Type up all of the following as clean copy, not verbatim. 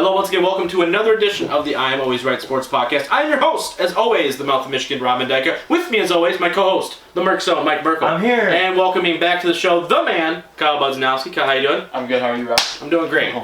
Hello, once again, welcome to another edition of the I Am Always Right Sports Podcast. I'm your host, as always, the Mouth of Michigan, Rob Mendyka. With me, as always, my co-host, the Merc Zone, Mike Merkel. I'm here. And welcoming back to the show, the man, Kyle Budznowski. Kyle, how you doing? I'm good. How are you, Rob? I'm doing great.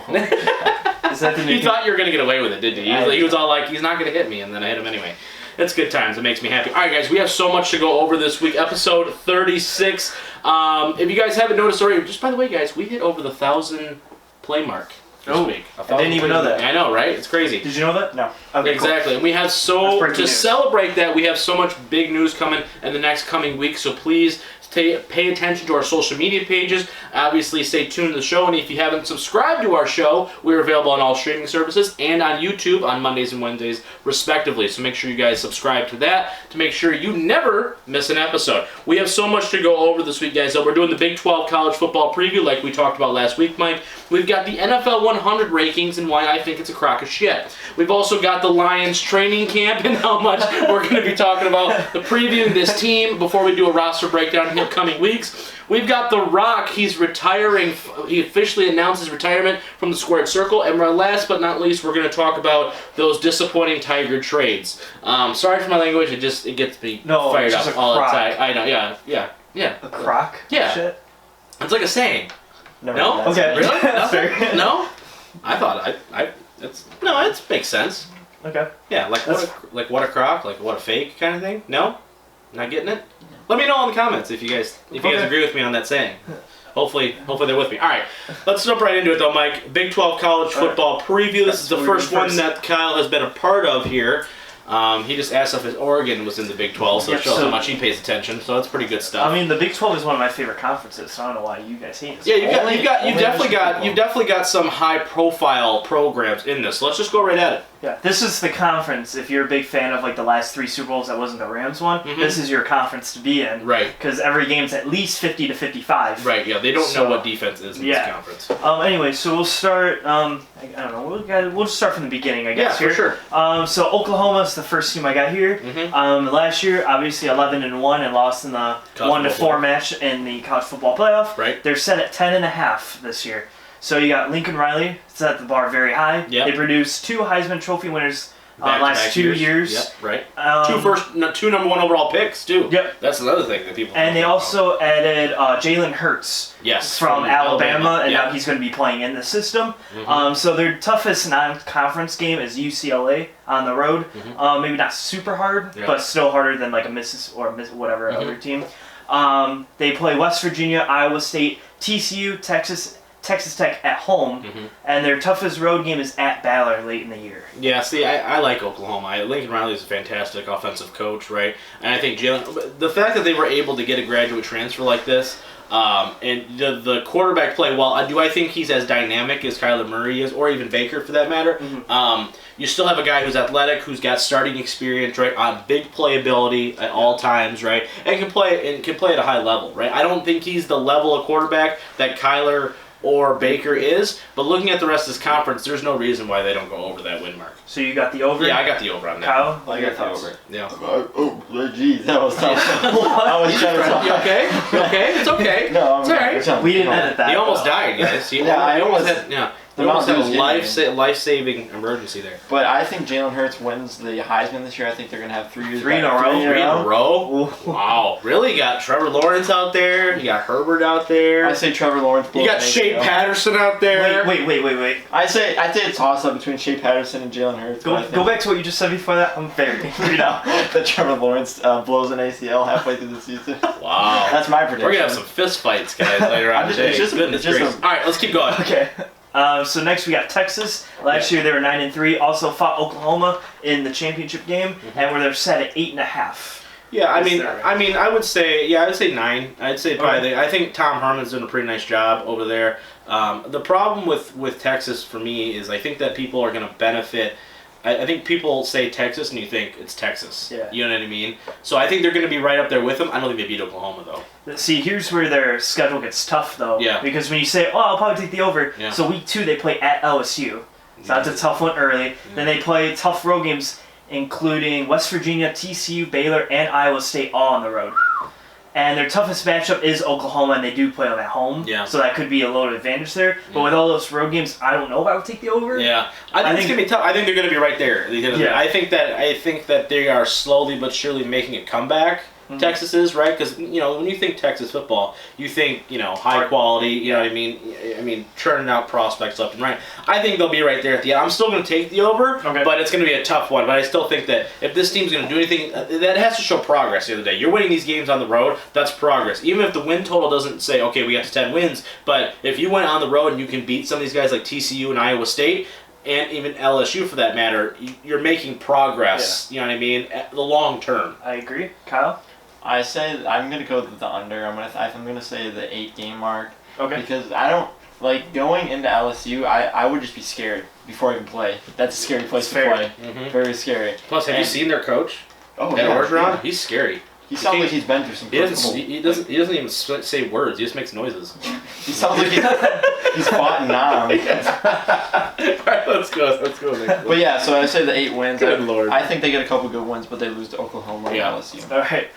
Is that the new You thought you were going to get away with it, didn't you? He was all like, he's not going to hit me, and then I hit him anyway. It's good times. It makes me happy. All right, guys, we have so much to go over this week. Episode 36. If you guys haven't noticed already, just by the way, guys, we hit over the 1,000 play mark this week. I didn't even know that. I know, right? It's crazy. Did you know that? No. Okay, exactly. cool. And we have to celebrate that, we have so much big news coming in the next coming week. So please pay attention to our social media pages. Obviously, stay tuned to the show. And if you haven't subscribed to our show, we're available on all streaming services and on YouTube on Mondays and Wednesdays, respectively. So make sure you guys subscribe to that to make sure you never miss an episode. We have so much to go over this week, guys. So we're doing the Big 12 college football preview like we talked about last week, Mike. We've got the NFL 100 rankings and why I think it's a crock of shit. We've also got the Lions training camp and how much we're going to be talking about the previewing this team before we do a roster breakdown in the coming weeks. We've got The Rock. He's retiring. He officially announced his retirement from the Squared Circle. And last but not least, we're going to talk about those disappointing Tiger trades. Sorry for my language. It gets me fired up all the time. I know. Yeah. A crock? Yeah. Shit. It's like a saying. No? Okay. Really? That's fair. No? I thought it makes sense. Okay. Yeah, what a crock, like what a fake kind of thing. No? Not getting it? Let me know in the comments if you guys agree with me on that saying. Hopefully they're with me. All right, let's jump right into it though, Mike. Big 12 college football preview. This is the first one that Kyle has been a part of here. He just asked if his Oregon was in the Big 12, so it shows how much he pays attention. So that's pretty good stuff. I mean, the Big 12 is one of my favorite conferences, so I don't know why you guys hate it. Yeah, you've definitely got some high-profile programs in this. So let's just go right at it. Yeah, this is the conference. If you're a big fan of like the last 3 Super Bowls that wasn't the Rams one, this is your conference to be in. Right. Because every game's at least 50 to 55. Right. Yeah, they don't know what defense is in this conference. Anyway, so we'll start. I don't know. We'll just start from the beginning, I guess. Yeah, for sure. So Oklahoma's the first team I got here. Last year, obviously 11-1 and lost in the 1-4 match in the college football playoff. Right. They're set at 10.5 this year. So you got Lincoln Riley, set the bar very high. Yep. They produced 2 Heisman Trophy winners last 2 years. Yep, right. 2 number 1 overall picks too. Yep. That's another thing that people. And they also added Jalen Hurts. Yes. From Alabama, and now he's going to be playing in the system. So their toughest non-conference game is UCLA on the road. Maybe not super hard, but still harder than like a whatever other team. They play West Virginia, Iowa State, TCU, Texas Tech at home, and their toughest road game is at Baylor late in the year. Yeah, see, I like Oklahoma. Lincoln Riley is a fantastic offensive coach, right? And I think the fact that they were able to get a graduate transfer like this, and the quarterback play, well, do I think he's as dynamic as Kyler Murray is, or even Baker for that matter? You still have a guy who's athletic, who's got starting experience, right, on big playability at all times, right, and can play at a high level, right? I don't think he's the level of quarterback that Kyler or Baker is, but looking at the rest of this conference, there's no reason why they don't go over that win mark. So you got the over? Yeah, I got the over on that. Kyle? I got the over. Yeah. Oh, jeez, that was tough. I was trying to talk. You okay? You okay? It's okay. No, it's all right. We didn't edit that. You almost died, guys. I almost had. Yeah. You almost had a life-saving emergency there. But I think Jalen Hurts wins the Heisman this year. I think they're going to have 3 years. 3 in a row? 3 in a row? Wow. Really? You got Trevor Lawrence out there. You got Herbert out there. I say Trevor Lawrence. You got Shea Patterson out there. Wait. I say a toss-up between Shea Patterson and Jalen Hurts. Go back to what you just said before that. I'm very confused now. That Trevor Lawrence blows an ACL halfway through the season. Wow. That's my prediction. We're going to have some fist fights, guys, later on today. All right, let's keep going. Okay. So next we got Texas. Last year they were 9-3. Also fought Oklahoma in the championship game, and where they're set at 8.5. Yeah, I would say 9. I'd say probably. I think Tom Herman's doing a pretty nice job over there. The problem with Texas for me is I think that people are going to benefit. I think people say Texas and you think it's Texas. Yeah. You know what I mean? So I think they're going to be right up there with them. I don't think they beat Oklahoma, though. See, here's where their schedule gets tough, though. Yeah. Because when you say, I'll probably take the over. Yeah. So week 2, they play at LSU. So that's a tough one early. Then they play tough road games, including West Virginia, TCU, Baylor, and Iowa State all on the road. And their toughest matchup is Oklahoma, and they do play them at home. Yeah. So that could be a little advantage there. But with all those road games, I don't know if I would take the over. Yeah, I think it's gonna be tough. I think they're gonna be right there. Yeah. I think that they are slowly but surely making a comeback. Mm-hmm. Texas is, right, because when you think Texas football, you think high quality. You know what I mean? I mean churning out prospects left and right. I think they'll be right there at the end. I'm still going to take the over, but it's going to be a tough one. But I still think that if this team's going to do anything, that has to show progress. The other day, you're winning these games on the road. That's progress. Even if the win total doesn't say, okay, we got to 10 wins, but if you went on the road and you can beat some of these guys like TCU and Iowa State. And even LSU, for that matter, you're making progress. Yeah. You know what I mean? At the long term. I agree, Kyle. I say I'm gonna go with the under. I'm gonna say the 8-game mark. Okay. Because I don't like going into LSU. I would just be scared before I even play. That's a scary place to play. Mm-hmm. Very scary. Plus, have you seen their coach? Oh Ed yeah. Orgeron? He's scary. He sounds like he's been through some. He doesn't even say words. He just makes noises. He sounds like he's fought in Nam. All right, let's go. Nick. But yeah, so I say the 8 wins. Good Lord. I think they get a couple good wins, but they lose to Oklahoma and LSU. All right.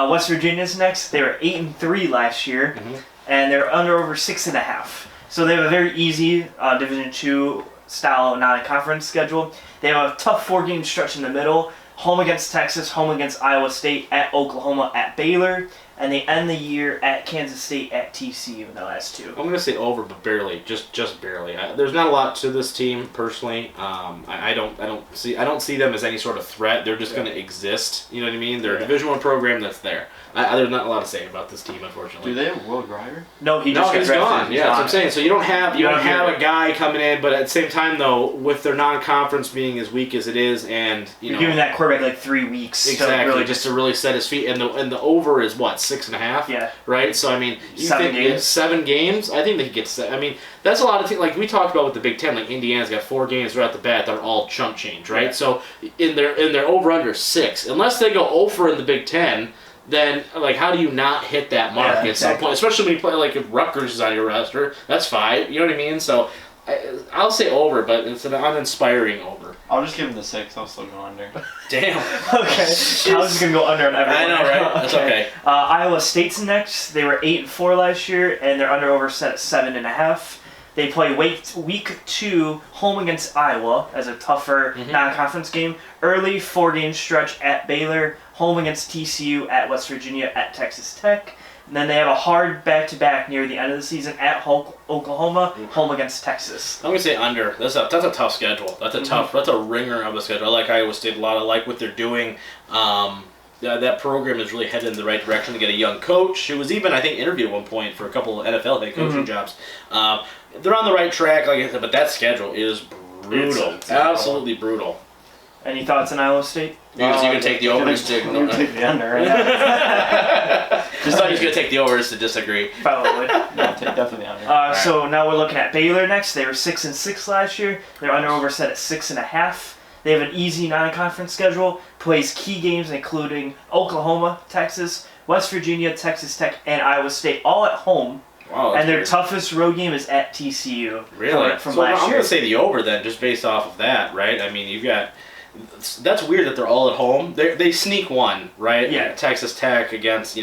West Virginia's next. They were 8-3 last year, and they're under over 6.5. So they have a very easy Division II style non-conference schedule. They have a tough 4-game stretch in the middle. Home against Texas, home against Iowa State, at Oklahoma, at Baylor, and they end the year at Kansas State, at TCU in the last 2. I'm going to say over, but barely, just barely. There's not a lot to this team personally. I don't see them as any sort of threat. They're just going to exist. You know what I mean? They're a Division I program that's there. There's not a lot to say about this team, unfortunately. Do they have Will Grier? No, he's gone. Yeah, that's what I'm saying. So you don't have a a guy coming in, but at the same time though, with their non-conference being as weak as it is, and you're giving that quarterback like 3 weeks. Exactly, to really set his feet, and the over is what 6.5. Yeah. Right. So I mean, you 7 think games. 7 games? I think they could get. I mean, that's a lot of things. Like we talked about with the Big Ten, like Indiana's got 4 games right off the bat that are all chump change, right? Yeah. So in their over under 6, unless they go over in the Big Ten. Then, like, how do you not hit that mark at some point? Especially when you play, like, if Rutgers is on your roster, that's 5. You know what I mean? So, I'll say over, but it's an uninspiring over. I'll just give him the 6. I'll still go under. Damn. Okay. I was just going to go under on everyone. I know, right? That's okay. Iowa State's next. They were 8-4 last year, and their under over set at 7.5. They play week 2 home against Iowa as a tougher non-conference game. Early 4-game stretch at Baylor, home against TCU, at West Virginia, at Texas Tech. And then they have a hard back-to-back near the end of the season at Oklahoma, home against Texas. I'm gonna say under. That's a tough schedule. That's a ringer of a schedule. I like Iowa State a lot. I like what they're doing. That program is really headed in the right direction to get a young coach who was even, I think, interviewed at one point for a couple of NFL head coaching jobs. They're on the right track, like I said, but that schedule is brutal. It's absolutely brutal. Any thoughts on Iowa State? You can take the over. You take the under. Just thought he was going to take the over just to disagree. Probably. I'll take definitely under. So now we're looking at Baylor next. They were 6-6 last year. Their under over set at 6.5. They have an easy non-conference schedule. Plays key games including Oklahoma, Texas, West Virginia, Texas Tech, and Iowa State, all at home. Wow, and their weird. toughest road game is at TCU. Really? From so last I'm year. going to say the over then, just based off of that, right? I mean, you've got. That's weird that they're all at home. They sneak one, right? Yeah. Texas Tech against,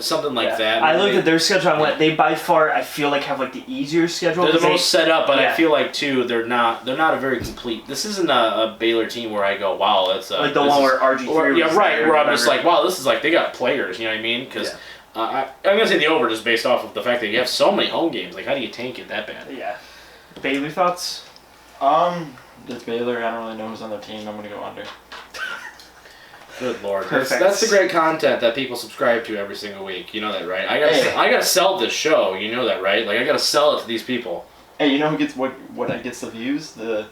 something like that. I looked at their schedule and went, they by far, I feel like, have like the easier schedule. They're the most set up, but yeah. I feel like too they're not a very complete. This isn't a Baylor team where I go, wow, that's like the one where RG3 was yeah, right. there, Where I'm just like, wow, this is like they got players. You know what I mean? Because I'm gonna say the over just based off of the fact that you have so many home games. Like, how do you tank it that bad? Yeah. Baylor thoughts? It's Baylor. I don't really know who's on their team. I'm gonna go under. Good Lord. Perfect. That's the great content that people subscribe to every single week. You know that, right? I gotta sell this show. You know that, right? Like, I gotta sell it to these people. Hey, you know who gets what gets the views? The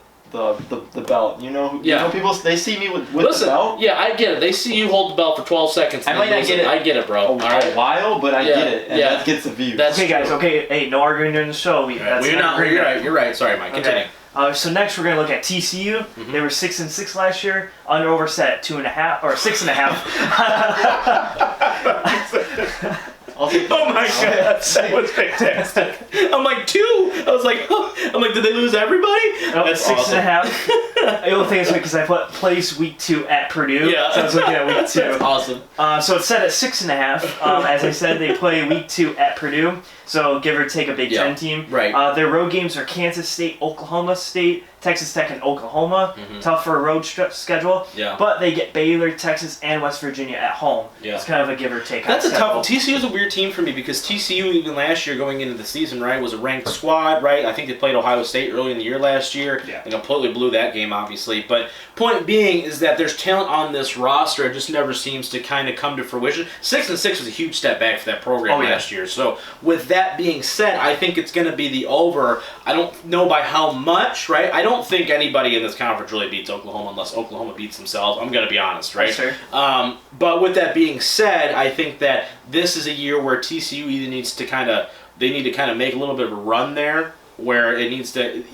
belt. You know people, they see me with Listen, the belt. Yeah, I get it. They see you hold the belt for 12 seconds. I might not get it. I get it, bro. A while, but I get it. And that gets the views. That's okay, guys. true. Okay, hey, no arguing during the show. You're right. Sorry, Mike. Continue. So next we're gonna look at TCU. They were 6-6 last year. Under over set at 2.5 or 6.5. Oh my god, that was fantastic. I'm like 2. I was like, oh, I'm like, did they lose everybody? Nope, That's 6.5. The only thing is because I plays week 2 at Purdue. Yeah. So I was looking at week 2. That's awesome. So it's set at 6.5. As I said, they play week 2 at Purdue. So give or take a Big Ten team. Right. Their road games are Kansas State, Oklahoma State, Texas Tech, and Oklahoma. Tougher road schedule. Yeah. But they get Baylor, Texas, and West Virginia at home. Yeah. It's kind of a give or take. That's a schedule. tough. TCU is a weird team for me because TCU even last year going into the season, right, was a ranked squad, right? I think they played Ohio State early in the year last year. Yeah. They completely blew that game, obviously. But point being is that there's talent on this roster. It just never seems to kind of come to fruition. 6-6 was a huge step back for that program last year. So with that being said, I think it's going to be the over. I don't know by how much, right? I don't think anybody in this conference really beats Oklahoma unless Oklahoma beats themselves. I'm going to be honest, right? Sure. But with that being said, I think that this is a year where TCU either needs to they need to make a little bit of a run there where it needs to,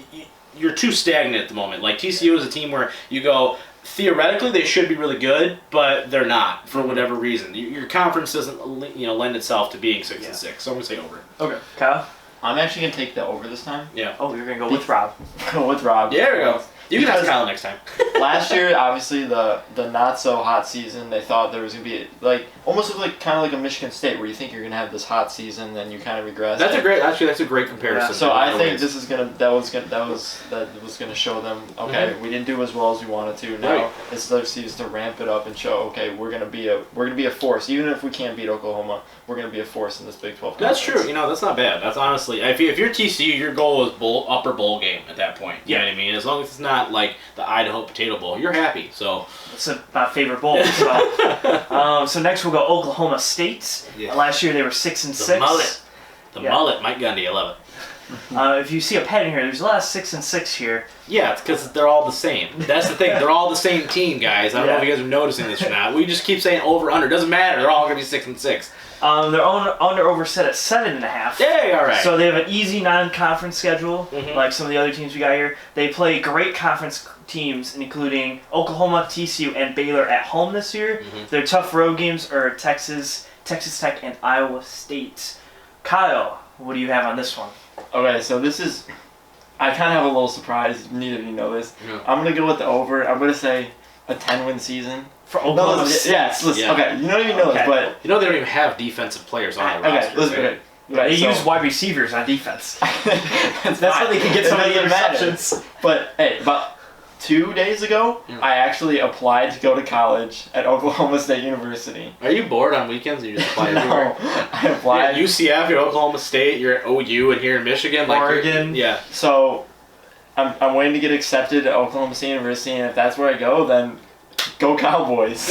you're too stagnant at the moment. Like TCU is a team where you go, theoretically they should be really good, but they're not for whatever reason. Your conference doesn't lend itself to being 6-6, so I'm going to say over. Okay. Kyle? I'm actually going to take the over this time. Yeah. Oh, you're going to go with Rob. Go with Rob. Yeah, there we go. You can ask Kyle next time. Last year, obviously, the not so hot season, they thought there was going to be almost kind of like a Michigan State where you think you're going to have this hot season, then you kind of regress. That's a great comparison. Yeah. So I think this is that was gonna show them, okay, we didn't do as well as we wanted to. Now it's their season to ramp it up and show, okay, we're gonna be a force. Even if we can't beat Oklahoma, we're gonna be a force in this Big 12 conference. That's true. That's not bad. That's honestly, if you're TCU, your goal is upper bowl game at that point. You know what I mean? As long as it's not like the Idaho Potato Bowl, you're happy. So it's my favorite bowl. So next we'll go Oklahoma State. Yeah. Last year they were 6-6. The mullet, Mike Gundy, I love it. If you see a pattern here, there's a lot of 6-6 here. Yeah, it's because they're all the same. That's the thing. They're all the same team, guys. I don't know if you guys are noticing this or not. We just keep saying over under. Doesn't matter. They're all going to be 6-6. Their under over set at 7.5. Yeah, all right. So they have an easy non-conference schedule, like some of the other teams we got here. They play great conference teams, including Oklahoma, TCU, and Baylor at home this year. Their tough road games are Texas Tech, and Iowa State. Kyle, what do you have on this one? Okay, so this is, I kind of have a little surprise. Neither of you know this. Yeah. I'm gonna go with the over. I'm gonna say a 10-win season. For Oklahoma State? Yes. Listen, okay, you don't even know this, but they don't even have defensive players on their roster. Listen, right? They use wide receivers on defense. That's how they can get so many interceptions. But hey, about 2 days ago, I actually applied to go to college at Oklahoma State University. Are you bored on weekends? You just apply everywhere? I applied. You're at UCF, you're at Oklahoma State, you're at OU, and here in Michigan, Oregon. Yeah. So, I'm waiting to get accepted at Oklahoma State University, and if that's where I go, then go Cowboys.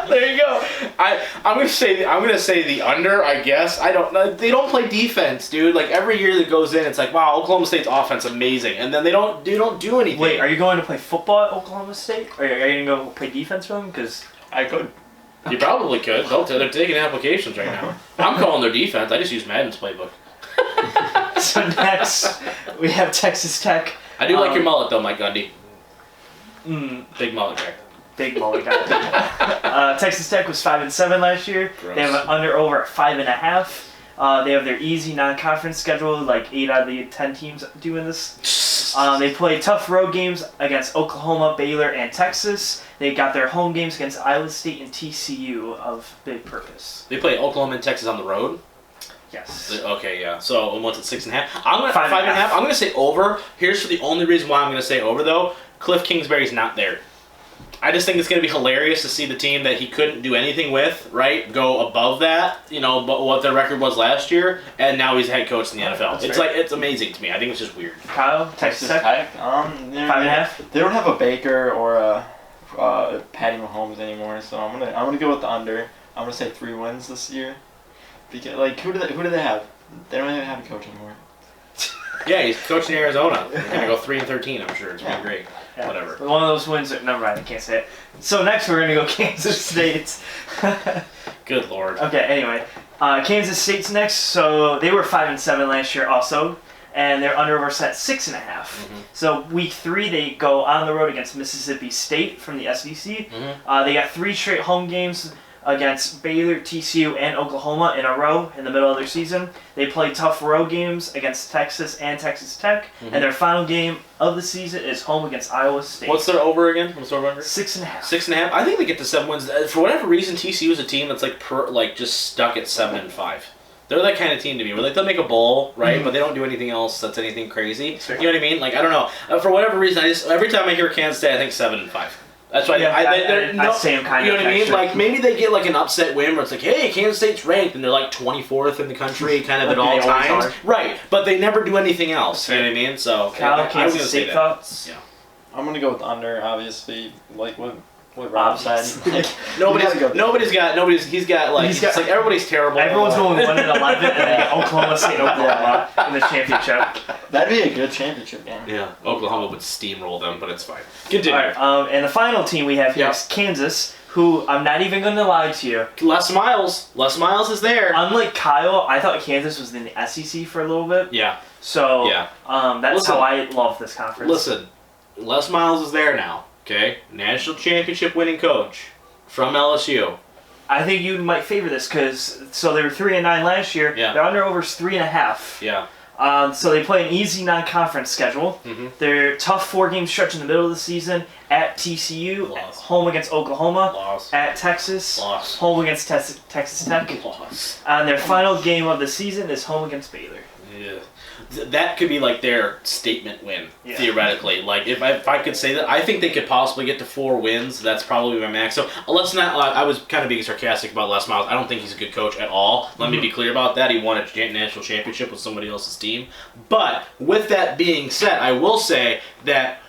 There you go. I'm gonna say the under. I guess I don't know. They don't play defense, dude. Like every year that goes in, it's like wow, Oklahoma State's offense amazing, and then they don't do anything. Wait, are you going to play football at Oklahoma State? Or are you gonna go play defense for them? Because I could. You probably could. They're taking applications right now. I'm calling their defense. I just use Madden's playbook. So next we have Texas Tech. I do like your mullet though, Mike Gundy. Big mullet guy. Big mullet guy. Texas Tech was 5-7 last year. Gross. They have an under over at 5.5. They have their easy non-conference schedule, like 8 out of the 10 teams doing this. They play tough road games against Oklahoma, Baylor, and Texas. They got their home games against Iowa State and TCU of big purpose. They play Oklahoma and Texas on the road. Yes. Okay, yeah. So what's it, 6.5? I'm gonna 5.5. I'm gonna say over. Here's for the only reason why I'm gonna say over though. Cliff Kingsbury's not there. I just think it's going to be hilarious to see the team that he couldn't do anything with, right, go above that, but what their record was last year, and now he's head coach in the NFL. It's it's amazing to me. I think it's just weird. Kyle, Texas Tech? 5.5? They don't have a Baker or a Patty Mahomes anymore, so I'm gonna go with the under. I'm gonna say 3 wins this year. Because who do they have? They don't even have a coach anymore. Yeah, he's coaching Arizona. They're going to go 3-13, I'm sure. It's going to be great. Yeah. Whatever. One of those wins. Never mind, I can't say it. So next we're gonna go Kansas State. Good lord. Okay. Anyway, Kansas State's next. So they were 5-7 last year also, and their under over set 6.5. So week 3 they go on the road against Mississippi State from the SEC. They got 3 straight home games. against Baylor, TCU, and Oklahoma in a row in the middle of their season. They play tough road games against Texas and Texas Tech, and their final game of the season is home against Iowa State. What's their over again? What's their over? 6.5. 6.5. I think they get to 7 wins. For whatever reason, TCU is a team that's just stuck at 7-5. They're that kind of team to me, where they'll make a bowl, right? But they don't do anything else that's anything crazy. You know what I mean? Like, I don't know. For whatever reason, every time I hear Kansas State, I think 7-5. That's why same kind you know of what I mean? texture. Like maybe they get like an upset win where it's like, hey, Kansas State's ranked and they're like 24th in the country, kind of at all times, right? But they never do anything else. You know what I mean? So Kyle, Kansas State thoughts? Yeah. I'm gonna go with under, obviously, like what Rob said. Like, he's got everybody's terrible. Everyone's going 1-11 and then get Oklahoma State, Oklahoma in the championship. That'd be a good championship game. Yeah, Oklahoma would steamroll them, but it's fine. Continue. All right, and the final team we have here is Kansas, who I'm not even going to lie to you. Les Miles is there. Unlike Kyle, I thought Kansas was in the SEC for a little bit. Yeah. So that's how I love this conference. Listen, Les Miles is there now. Okay, national championship winning coach from LSU. I think you might favor this because they were 3-9 last year. Yeah. Their under over's 3.5. Yeah. So they play an easy non-conference schedule. They're tough 4-game stretch in the middle of the season at TCU, at home against Oklahoma, at Texas, home against Texas Tech. And their final game of the season is home against Baylor. Yeah. That could be like their statement win, theoretically. Like if I could say that, I think they could possibly get to 4 wins. That's probably my max. So let's not. I was kind of being sarcastic about Les Miles. I don't think he's a good coach at all. Let me be clear about that. He won a national championship with somebody else's team. But with that being said, I will say that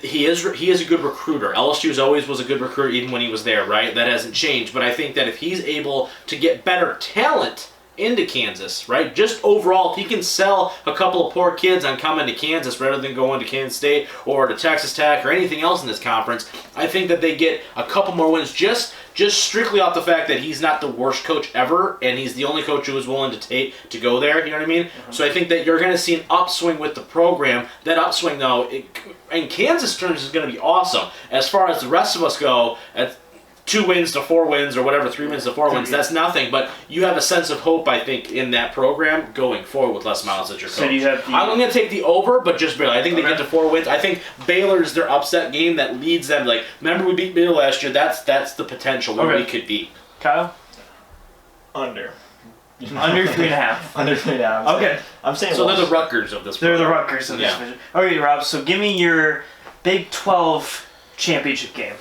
he is a good recruiter. LSU always was a good recruiter, even when he was there. Right, that hasn't changed. But I think that if he's able to get better talent into Kansas, right? Just overall, if he can sell a couple of poor kids on coming to Kansas rather than going to Kansas State or to Texas Tech or anything else in this conference, I think that they get a couple more wins just strictly off the fact that he's not the worst coach ever and he's the only coach who was willing to go there, you know what I mean? So I think that you're going to see an upswing with the program. That upswing, though, in Kansas terms is going to be awesome. As far as the rest of us go, 2 wins to 4 wins or whatever, 3 wins to 4 wins, that's nothing. But you have a sense of hope, I think, in that program going forward with Les Miles as your coach. So you have I'm going to take the over, but just barely. I think they get to 4 wins. I think Baylor's their upset game that leads them. Like, remember we beat Baylor last year? That's the potential where we could be. Kyle? Under. Under 3.5. Under 3.5. Okay. I'm saying so. They're the Rutgers of this. They're the Rutgers of this division. Okay, Rob. So give me your Big 12 championship game.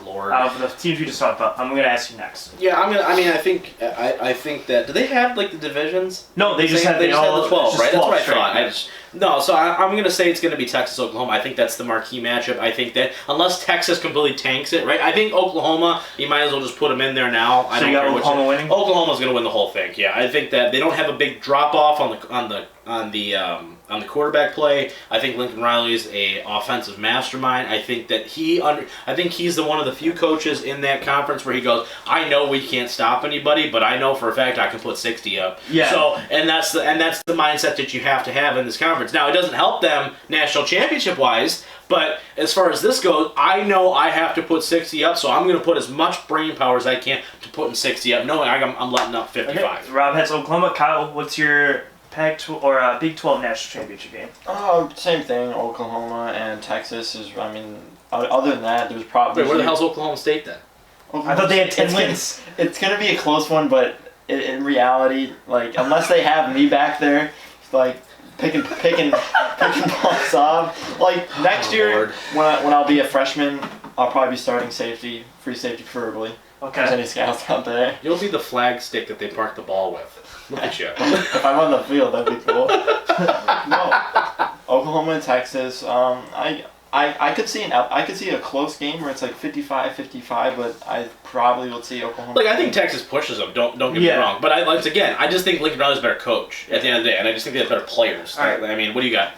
Lord. Out of the teams we just talked about, I'm going to ask you next. Yeah, I think that. Do they have like the divisions? No, they just had the 12, right? That's what I thought. I'm going to say it's going to be Texas Oklahoma. I think that's the marquee matchup. I think that unless Texas completely tanks it, right? I think Oklahoma, you might as well just put them in there now. I don't care Oklahoma winning. Oklahoma's going to win the whole thing. Yeah, I think that they don't have a big drop off on the quarterback play. I think Lincoln Riley is a offensive mastermind. I think that I think he's one of the few coaches in that conference where he goes, I know we can't stop anybody, but I know for a fact I can put 60 up. Yeah. So and that's the mindset that you have to have in this conference. Now it doesn't help them national championship wise, but as far as this goes, I know I have to put 60 up, so I'm going to put as much brain power as I can to putting 60 up, knowing I'm letting up 55. Okay. Rob has Oklahoma. Kyle, what's your Big 12 national championship game? Oh, same thing. Oklahoma and Texas is. I mean, other than that, there's probably. Wait, where the hell's Oklahoma State then? I thought they had 10 wins. It's gonna be a close one, but in reality, like unless they have me back there, like picking balls off. Like next year, when I'll be a freshman, I'll probably be starting safety, free safety preferably. Okay. If there's any scouts out there. You'll be the flag stick that they park the ball with. Look at you. If I'm on the field, that'd be cool. No, Oklahoma and Texas. I could see a close game where it's like 55-55, but I probably would see Oklahoma. Like I think Texas pushes them. Don't get me wrong, but I just think Lincoln Riley's a better coach at the end of the day, and I just think they have better players. Right. I mean, what do you got?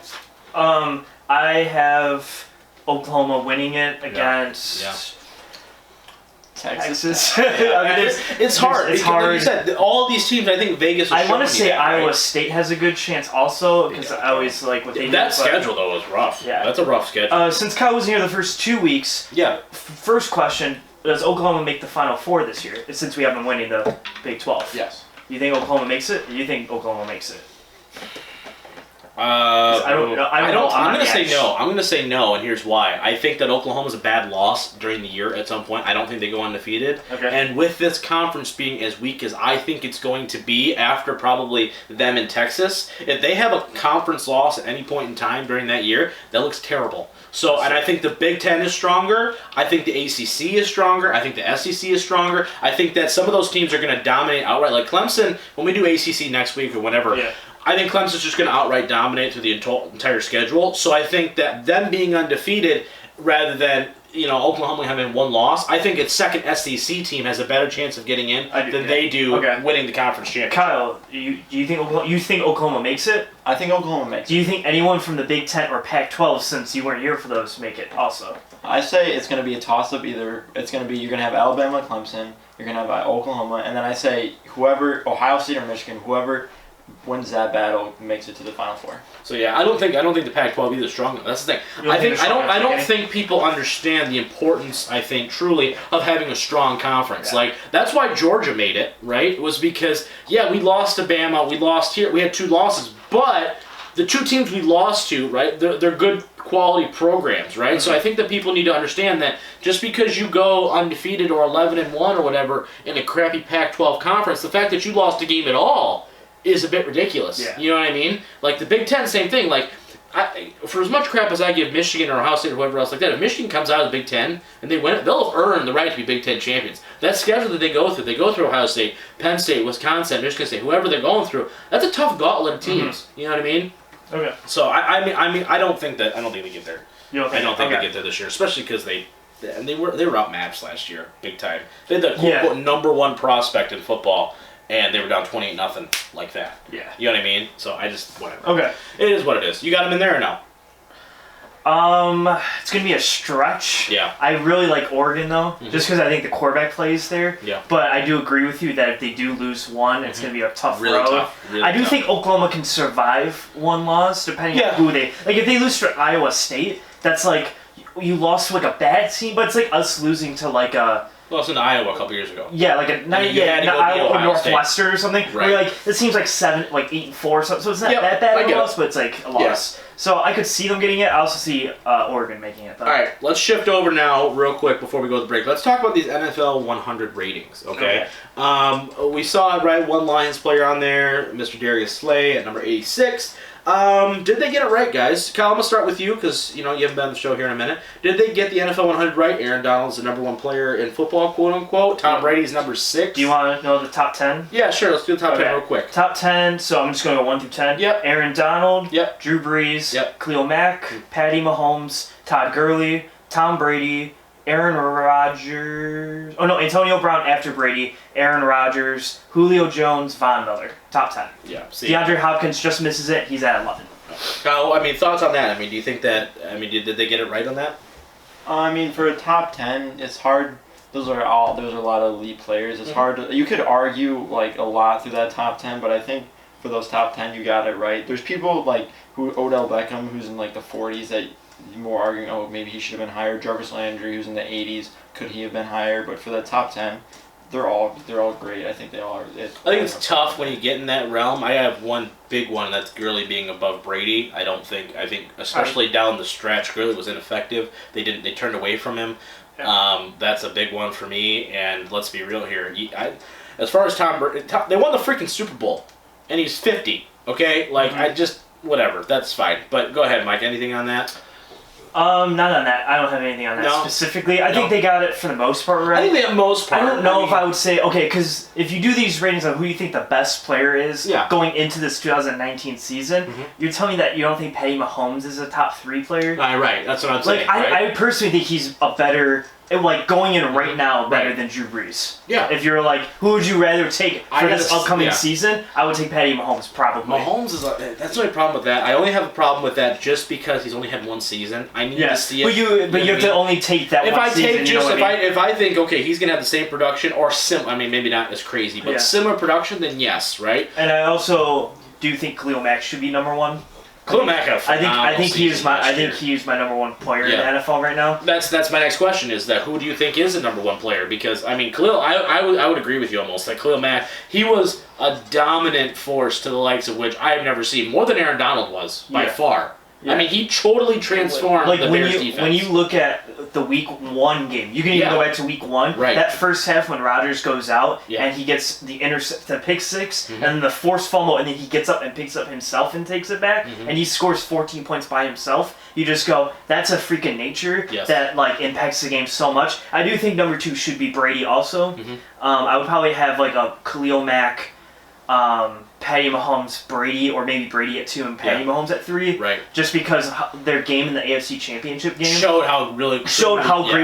I have Oklahoma winning it against Texas. I mean, it's hard. It's hard. Like you said, all these teams, I think Vegas. I want to say Iowa State has a good chance also because I always like what they do. That schedule though is rough. Yeah, that's a rough schedule. Since Kyle was here the first 2 weeks. Yeah. First question: does Oklahoma make the Final Four this year? Since we have been winning the Big 12. Yes. You think Oklahoma makes it? Or you think Oklahoma makes it? I don't know. I'm going to say Yash. no. I'm going to say no, and here's why. I think that Oklahoma's a bad loss during the year at some point. I don't think they go undefeated. Okay. And with this conference being as weak as I think it's going to be after probably them in Texas, if they have a conference loss at any point in time during that year, that looks terrible. So, and I think the Big Ten is stronger. I think the ACC is stronger. I think the SEC is stronger. I think that some of those teams are going to dominate outright. Like Clemson, when we do ACC next week or whenever, Yeah. I think Clemson's just going to outright dominate through the entire schedule. So I think that them being undefeated rather than Oklahoma having one loss, I think its second SEC team has a better chance of getting in than they do winning the conference championship. Kyle, do you think Oklahoma makes it? I think Oklahoma makes it. Do you think anyone from the Big Ten or Pac-12, since you weren't here for those, make it also? I say it's going to be a toss-up. Either it's going to be you're going to have Alabama, Clemson, you're going to have Oklahoma, and then I say whoever, Ohio State or Michigan, whoever wins that battle makes it to the Final Four. So yeah, I don't think the Pac-12 either is strong. That's the thing. I don't think people understand the importance. I think truly of having a strong conference. Yeah. Like that's why Georgia made it. Right? It was because we lost to Bama, we lost here, we had 2 losses, but the 2 teams we lost to, right? They're good quality programs, right? Mm-hmm. So I think that people need to understand that just because you go undefeated or 11-1 or whatever in a crappy Pac-12 conference, the fact that you lost a game at all is a bit ridiculous. Yeah. You know what I mean? Like the Big Ten, same thing. Like, for as much crap as I give Michigan or Ohio State or whoever else like that, if Michigan comes out of the Big Ten and they win it, they'll have earned the right to be Big Ten champions. That schedule that they go through Ohio State, Penn State, Wisconsin, Michigan State, whoever they're going through, that's a tough gauntlet of teams. Mm-hmm. You know what I mean? Okay. So I don't think they get there. You don't think I don't think they get there this year, especially because they were outmatched last year, big time. They had the quote-unquote number 1 prospect in football, and they were down 28-0 like that. Yeah. You know what I mean? So whatever. Okay. It is what it is. You got them in there or no? It's gonna be a stretch. Yeah. I really like Oregon though, just because I think the quarterback plays there. Yeah. But I do agree with you that if they do lose one, it's gonna be a tough Really road. tough. Really I do tough. think Oklahoma can survive one loss, depending on who they like. If they lose to Iowa State, that's like you lost to like a bad team, but it's like us losing to like a. Lost in Iowa a couple years ago. Yeah, like Iowa or Northwestern or something. Right. Where like this seems like 8-4, so it's not that bad of a loss, but it's like a loss. Yeah. So I could see them getting it. I also see Oregon making it. Though. All right, let's shift over now real quick before we go to the break. Let's talk about these NFL 100 ratings, okay? We saw, right, one Lions player on there, Mr. Darius Slay at number 86. Did they get it right, guys? Kyle, I'm going to start with you because, you haven't been on the show here in a minute. Did they get the NFL 100 right? Aaron Donald's the number 1 player in football, quote-unquote. Tom Brady's number 6. Do you want to know the top 10? Yeah, sure. Let's do the top 10 real quick. Top 10, so I'm just going to go 1 through 10. Yep. Aaron Donald. Yep. Drew Brees. Yep. Khalil Mack. Patty Mahomes. Todd Gurley. Tom Brady. Aaron Rodgers. Oh, no, Antonio Brown after Brady. Aaron Rodgers. Julio Jones. Von Miller. Top 10. Yeah. See. DeAndre Hopkins just misses it. He's at 11. Kyle, thoughts on that? Do you think that, did they get it right on that? For a top 10, it's hard. Those are a lot of elite players. It's hard to, you could argue like a lot through that top 10, but I think for those top 10, you got it right. There's people like Odell Beckham, who's in like the 40s, that more arguing, oh, maybe he should have been higher. Jarvis Landry, who's in the 80s, could he have been higher? But for the top 10, they're all great. I think they all are. I think it's tough when you get in that realm. I have one big one, that's Gurley being above Brady. I think especially down the stretch, Gurley was ineffective. They turned away from him. Yeah. That's a big one for me. And let's be real here. As far as Tom Brady, they won the freaking Super Bowl, and he's 50. Okay, whatever. That's fine. But go ahead, Mike. Anything on that? Not on that. I don't have anything on that specifically. I think they got it for the most part right. I think they have most part. I don't know if I would say, okay, because if you do these ratings on who you think the best player is going into this 2019 season, you're telling me that you don't think Patty Mahomes is a top 3 player? Right. That's what I'm saying. I personally think he's a better... going in right now, better than Drew Brees. Yeah. If you're like, who would you rather take for this upcoming season? I would take Patty Mahomes, probably. Mahomes that's the only problem with that. I only have a problem with that just because he's only had one season. I need to see it. But you have to only take that one season. If I think, okay, he's going to have the same production or maybe not as crazy, but similar production, then yes, right? And I also do think Khalil Mack should be number 1. Khalil Mack had a phenomenal I think he season is my last year. he is my number one player in Yeah. the NFL right now. That's my next question is that who do you think is the number one player? Because, I mean, Khalil, I would agree with you almost. Like, Khalil Mack, he was a dominant force to the likes of which I have never seen. More than Aaron Donald was, by far. Yeah. I mean, he totally transformed Like the when Bears you defense. when you look at the week 1 game, you can even go back to week 1. Right. That first half when Rodgers goes out Yeah. and he gets the pick six and then the forced fumble and then he gets up and picks up himself and takes it back and he scores 14 points by himself. You just go, that's a freaking nature that like impacts the game so much. I do think number 2 should be Brady also. I would probably have like a Khalil Mack, Patty Mahomes, Brady, or maybe Brady at 2 and Patty Mahomes at 3. Right. Just because their game in the AFC Championship game showed how great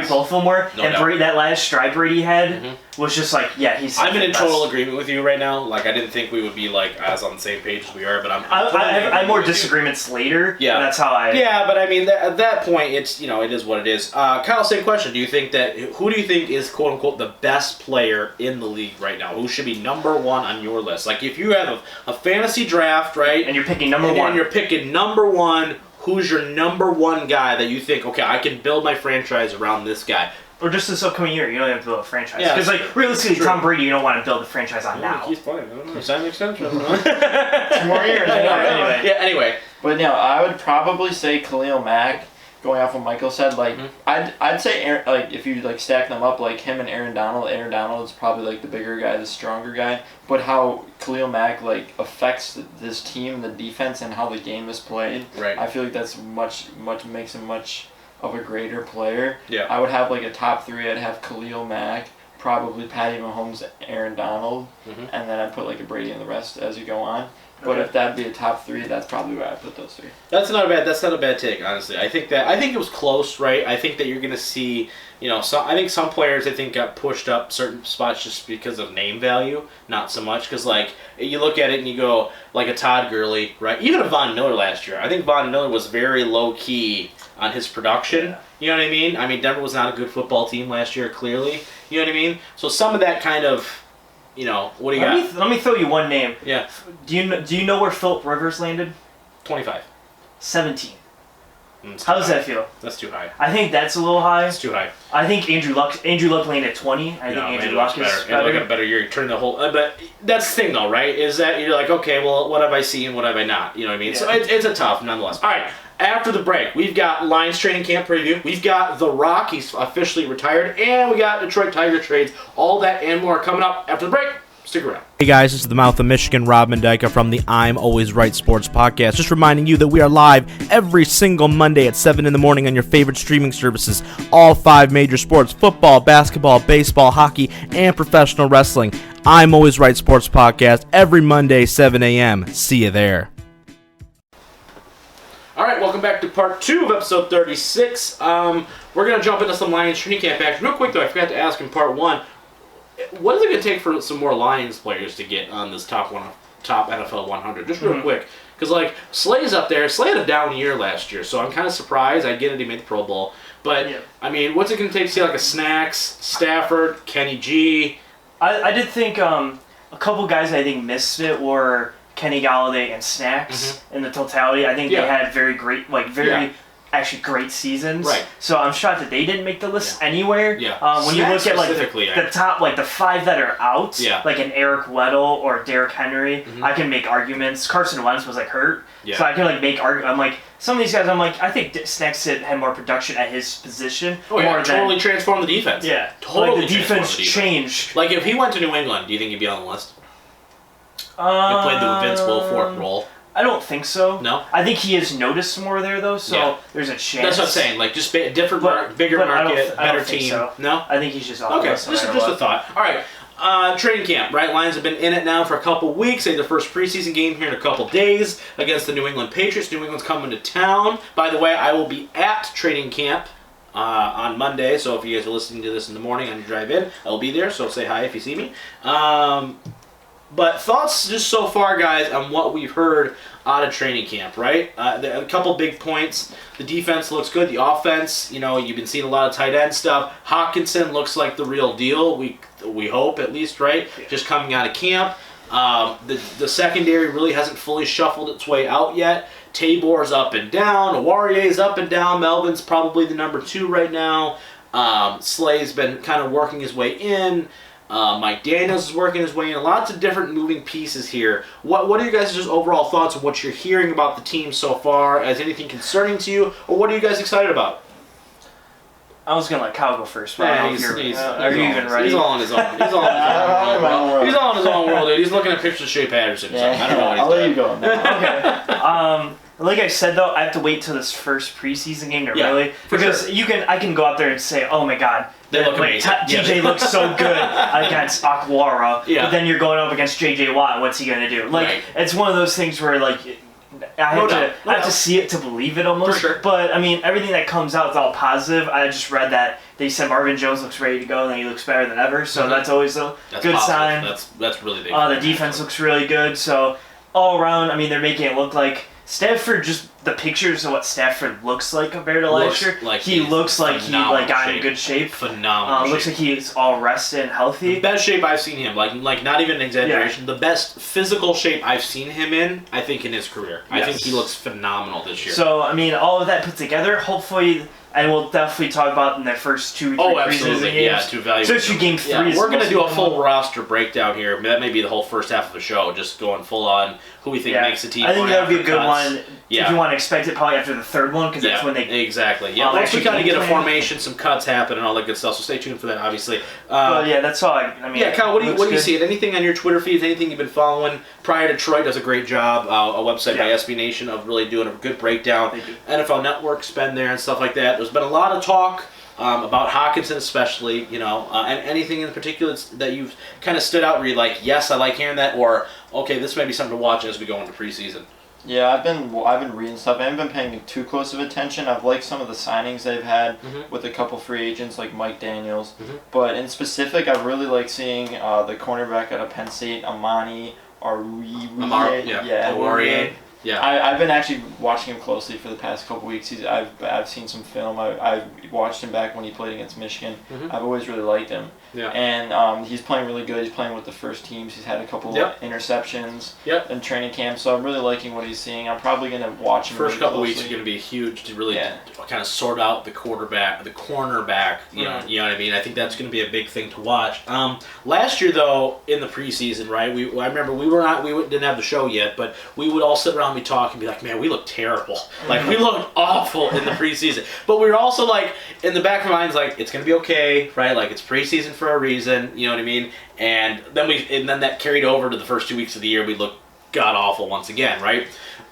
both of them were. No and doubt. Brady, that last stride Brady had was just like, he's. I'm in the total best. agreement with you right now. Like, I didn't think we would be like as on the same page as we are, but I'm I totally have agreeing more with you. disagreements later. Yeah. But that's how I. Yeah, but I mean, at that point, it's it is what it is. Kyle, same question. Do you think who do you think is quote unquote the best player in the league right now? Who should be number 1 on your list? Like, if you have a fantasy draft, right, And you're picking number 1. and you're picking number 1, who's your number 1 guy that you think, okay, I can build my franchise around this guy? Or just this upcoming year, you don't have to build a franchise. Yeah, Because like realistically, true. Tom Brady, you don't want to build a franchise on now. He's fine. I don't know. Sign an extension. 2 more years. Anyway. Yeah. Anyway. But I would probably say Khalil Mack. Going off what Michael said, like I'd say Aaron, like if you like stack them up, like him and Aaron Donald. Aaron Donald is probably like the bigger guy, the stronger guy. But how Khalil Mack like affects this team, the defense, and how the game is played. Right. I feel like that's much makes him much of a greater player. Yeah. I would have like a top 3. I'd have Khalil Mack, probably Patty Mahomes, Aaron Donald, and then I'd put like a Brady in the rest as you go on. But if that'd be a top 3, that's probably where I put those 3. That's not a bad take, honestly. I think it was close, right? I think that you're gonna see, I think some players got pushed up certain spots just because of name value, not so much because like you look at it and you go like a Todd Gurley, right? Even a Von Miller last year. I think Von Miller was very low key on his production. Yeah. You know what I mean? I mean, Denver was not a good football team last year, clearly. You know what I mean? So some of that kind of, what do you got? Let me throw you one name. Yeah, Do you know where Philip Rivers landed? 25. 17. That's How too does high. that feel? That's too high. I think that's a little high. That's too high. I think Andrew Luck landed at 20. I think Andrew Luck is better. And look at a better year. You turn the whole. But that's the thing, though, right? Is that you're like, okay, well, what have I seen? What have I not? You know what I mean? Yeah. So it's a tough, nonetheless. All right. After the break, we've got Lions training camp preview. We've got The Rock. He's officially retired, and we got Detroit Tiger trades. All that and more coming up after the break. Stick around. Hey guys, this is the Mouth of Michigan, Rob Mendyka from the I'm Always Right Sports Podcast. Just reminding you that we are live every single Monday at 7 in the morning on your favorite streaming services. All 5 major sports: football, basketball, baseball, hockey, and professional wrestling. I'm Always Right Sports Podcast every Monday, 7 a.m. See you there. All right, welcome back to part 2 of episode 36. We're going to jump into some Lions training camp action. Real quick, though, I forgot to ask in part 1, what is it going to take for some more Lions players to get on this top NFL 100? Just real quick. Because, like, Slay's up there. Slay had a down year last year, so I'm kind of surprised. I get it, he made the Pro Bowl. But, I mean, what's it going to take to see, like, a Snacks, Stafford, Kenny G? I did think a couple guys I think missed it were Kenny Galladay and Snacks in the totality. I think they had very great, actually great seasons. Right. So I'm shocked that they didn't make the list anywhere. Yeah. When you look at like specifically, the top, like the 5 that are out, like an Eric Weddle or Derrick Henry, I can make arguments. Carson Wentz was like hurt, so I can like make arguments. I'm like some of these guys. I'm like I think Snacks had more production at his position. Oh yeah, more totally transformed the defense. Yeah, totally like the defense transformed the defense. changed. Like if he went to New England, do you think he'd be on the list? He played the Vince Wilfork role. I don't think so. No? I think he is noticed more there, though, so there's a chance. That's what I'm saying. Like, just different, bigger but market, I don't better think team. so. No? I think he's just off Okay, the list no just matter a what. thought. All right, training camp, right? Lions have been in it now for a couple weeks. They had their first preseason game here in a couple days against the New England Patriots. New England's coming to town. By the way, I will be at training camp on Monday, so if you guys are listening to this in the morning on your drive in, I'll be there, so say hi if you see me. But thoughts just so far, guys, on what we've heard out of training camp, right? A couple big points. The defense looks good. The offense, you've been seeing a lot of tight end stuff. Hockenson looks like the real deal. We hope, at least, right? Yeah. Just coming out of camp. The secondary really hasn't fully shuffled its way out yet. Tabor's up and down. Awarie's up and down. Melvin's probably the number 2 right now. Slay's been kind of working his way in. Mike Daniels is working his way in. Lots of different moving pieces here. What are you guys' just overall thoughts on what you're hearing about the team so far? As anything concerning to you, or what are you guys excited about? I was gonna let Kyle go first, but I don't know if are you even ready? He's all on his own. He's all on his own world. He's all on his own world, dude. He's looking at pictures of Shea Patterson. Yeah, I don't know what he's I'll let you go. Okay. Like I said though, I have to wait till this first preseason game to really, because I can go out there and say, oh my god, they look amazing. TJ looks so good against Aquara, but then you're going up against JJ Watt. What's he gonna do? Like it's one of those things where like. I have to see it to believe it almost. For sure. But I mean, everything that comes out is all positive. I just read that they said Marvin Jones looks ready to go and he looks better than ever. So that's always a good sign. That's really big. The defense looks really good. So all around, I mean, they're making it look like Stafford. Just the pictures of what Stafford looks like compared to last year. He looks like he got in good shape. Phenomenal. Looks like he's all rested and healthy. The best shape I've seen him. Like not even an exaggeration. The best physical shape I've seen him in. I think in his career. Yes. I think he looks phenomenal this year. So I mean, all of that put together, hopefully. And we'll definitely talk about in the first 2 or 3 preseason games. Yeah, to evaluate. Especially game 3. Yeah, we're going to do a full roster breakdown here. That may be the whole first half of the show, just going full on who we think makes the team. I think that would be a good one. If you want to expect it, probably after the 3rd one, because that's when they exactly. Yeah, once we kind of get a formation, some cuts happen, and all that good stuff. So stay tuned for that, obviously. But yeah, that's all. I mean, yeah, Kyle, what do you see? Anything on your Twitter feeds? Anything you've been following? Prior to Troy does a great job. A website by SB Nation of really doing a good breakdown. NFL Network's been there and stuff like that. There's been a lot of talk about Hockenson, especially, and anything in particular that you've kind of stood out where you're like, yes, I like hearing that, or okay, this may be something to watch as we go into preseason. Yeah, I've been reading stuff. I haven't been paying too close of attention. I've liked some of the signings they've had with a couple free agents like Mike Daniels, but in specific, I really like seeing the cornerback out of Penn State, Amani Awarrie. Yeah, I've been actually watching him closely for the past couple weeks. I've seen some film. I've watched him back when he played against Michigan. I've always really liked him. Yeah. And he's playing really good. He's playing with the first teams. He's had a couple interceptions in training camp, so I'm really liking what he's seeing. I'm probably going to watch him. First couple weeks are going to be huge to really kind of sort out the cornerback. You know what I mean? I think that's going to be a big thing to watch. Last year, though, in the preseason, right? I remember we didn't have the show yet, but we would all sit around and talk and be like, man, we look terrible. Like, we looked awful in the preseason. But we were also like, in the back of our minds, like, it's going to be okay, right? Like, it's preseason for a reason, you know what I mean? And then that carried over to the first 2 weeks of the year. We looked god awful once again, right?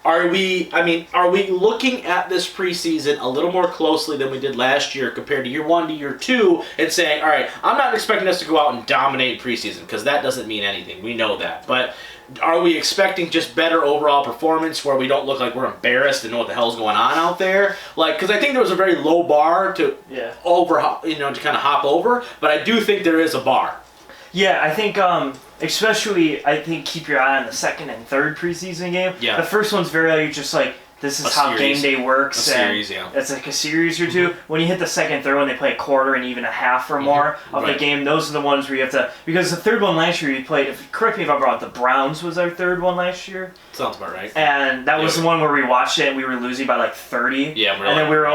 Are we looking at this preseason a little more closely than we did last year compared to year 1 to year 2 and saying, all right, I'm not expecting us to go out and dominate preseason because that doesn't mean anything. We know that. But are we expecting just better overall performance where we don't look like we're embarrassed and know what the hell's going on out there? Like, because I think there was a very low bar to to kind of hop over, but I do think there is a bar. Yeah, I think especially keep your eye on the 2nd and 3rd preseason game. Yeah. The first one's very just like, this is how game day works. A series, it's like a series or two. When you hit the 2nd, 3rd one, they play a quarter and even a half or more of the game. Those are the ones where you have to, because the 3rd one last year you played, correct me if I'm wrong, the Browns was our 3rd one last year. Sounds about right. And that was the one where we watched it and we were losing by like 30. Yeah, we were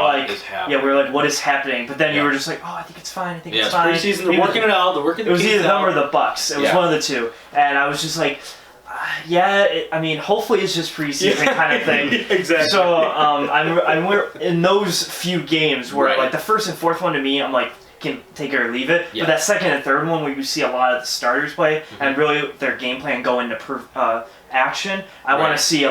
like, what is happening? But then you were just like, oh, I think it's fine. It's fine. Preseason, they're working it out. They're working the kinks out. It was either them or the Bucks. It was one of the two. And I was just like, hopefully it's just preseason kind of thing. Exactly. So I'm in those few games where like the 1st and 4th one to me, I'm like, can take it or leave it. Yeah. But that 2nd and 3rd one where you see a lot of the starters play and really their game plan go into action. I want to see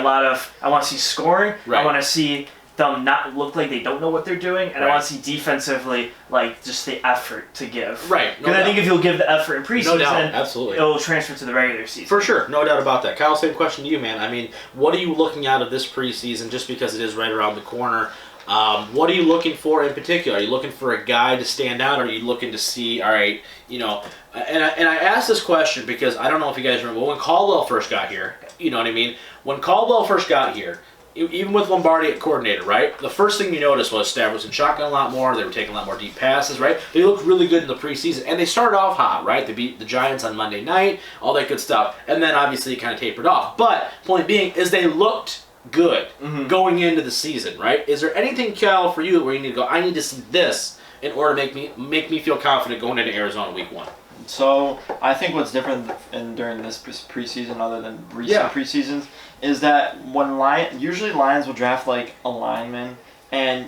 scoring. I want to see them not look like they don't know what they're doing, and I want to see defensively like just the effort to give. Right. Because I think if you'll give the effort in preseason, absolutely, it'll transfer to the regular season. For sure, no doubt about that. Kyle, same question to you, man. I mean, what are you looking out of this preseason? Just because it is right around the corner. What are you looking for in particular? Are you looking for a guy to stand out? Or are you looking to see, all right, and I asked this question because I don't know if you guys remember when Caldwell first got here. You know what I mean? When Caldwell first got here, even with Lombardi at coordinator, right? The first thing you noticed was Stafford was in shotgun a lot more. They were taking a lot more deep passes, right? They looked really good in the preseason, and they started off hot, right? They beat the Giants on Monday night, all that good stuff, and then obviously it kind of tapered off. But point being is they looked good Mhm. going into the season, right? Is there anything, Cal, for you where you need to go, I need to see this in order to make me feel confident going into Arizona week 1? So I think what's different during this preseason, other than recent preseasons, is that when usually Lions will draft like a lineman, and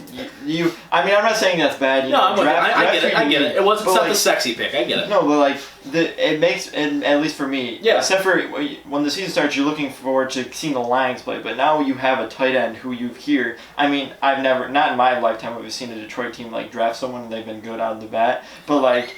I mean, I'm not saying that's bad. You No, know, I get it. I get it. It wasn't like, the sexy pick. I get it. No, but like it makes it, at least for me. Yeah. Except for when the season starts, you're looking forward to seeing the Lions play. But now you have a tight end who you hear. I mean, I've never, not in my lifetime, have I seen a Detroit team like draft someone and they've been good out of the bat. But like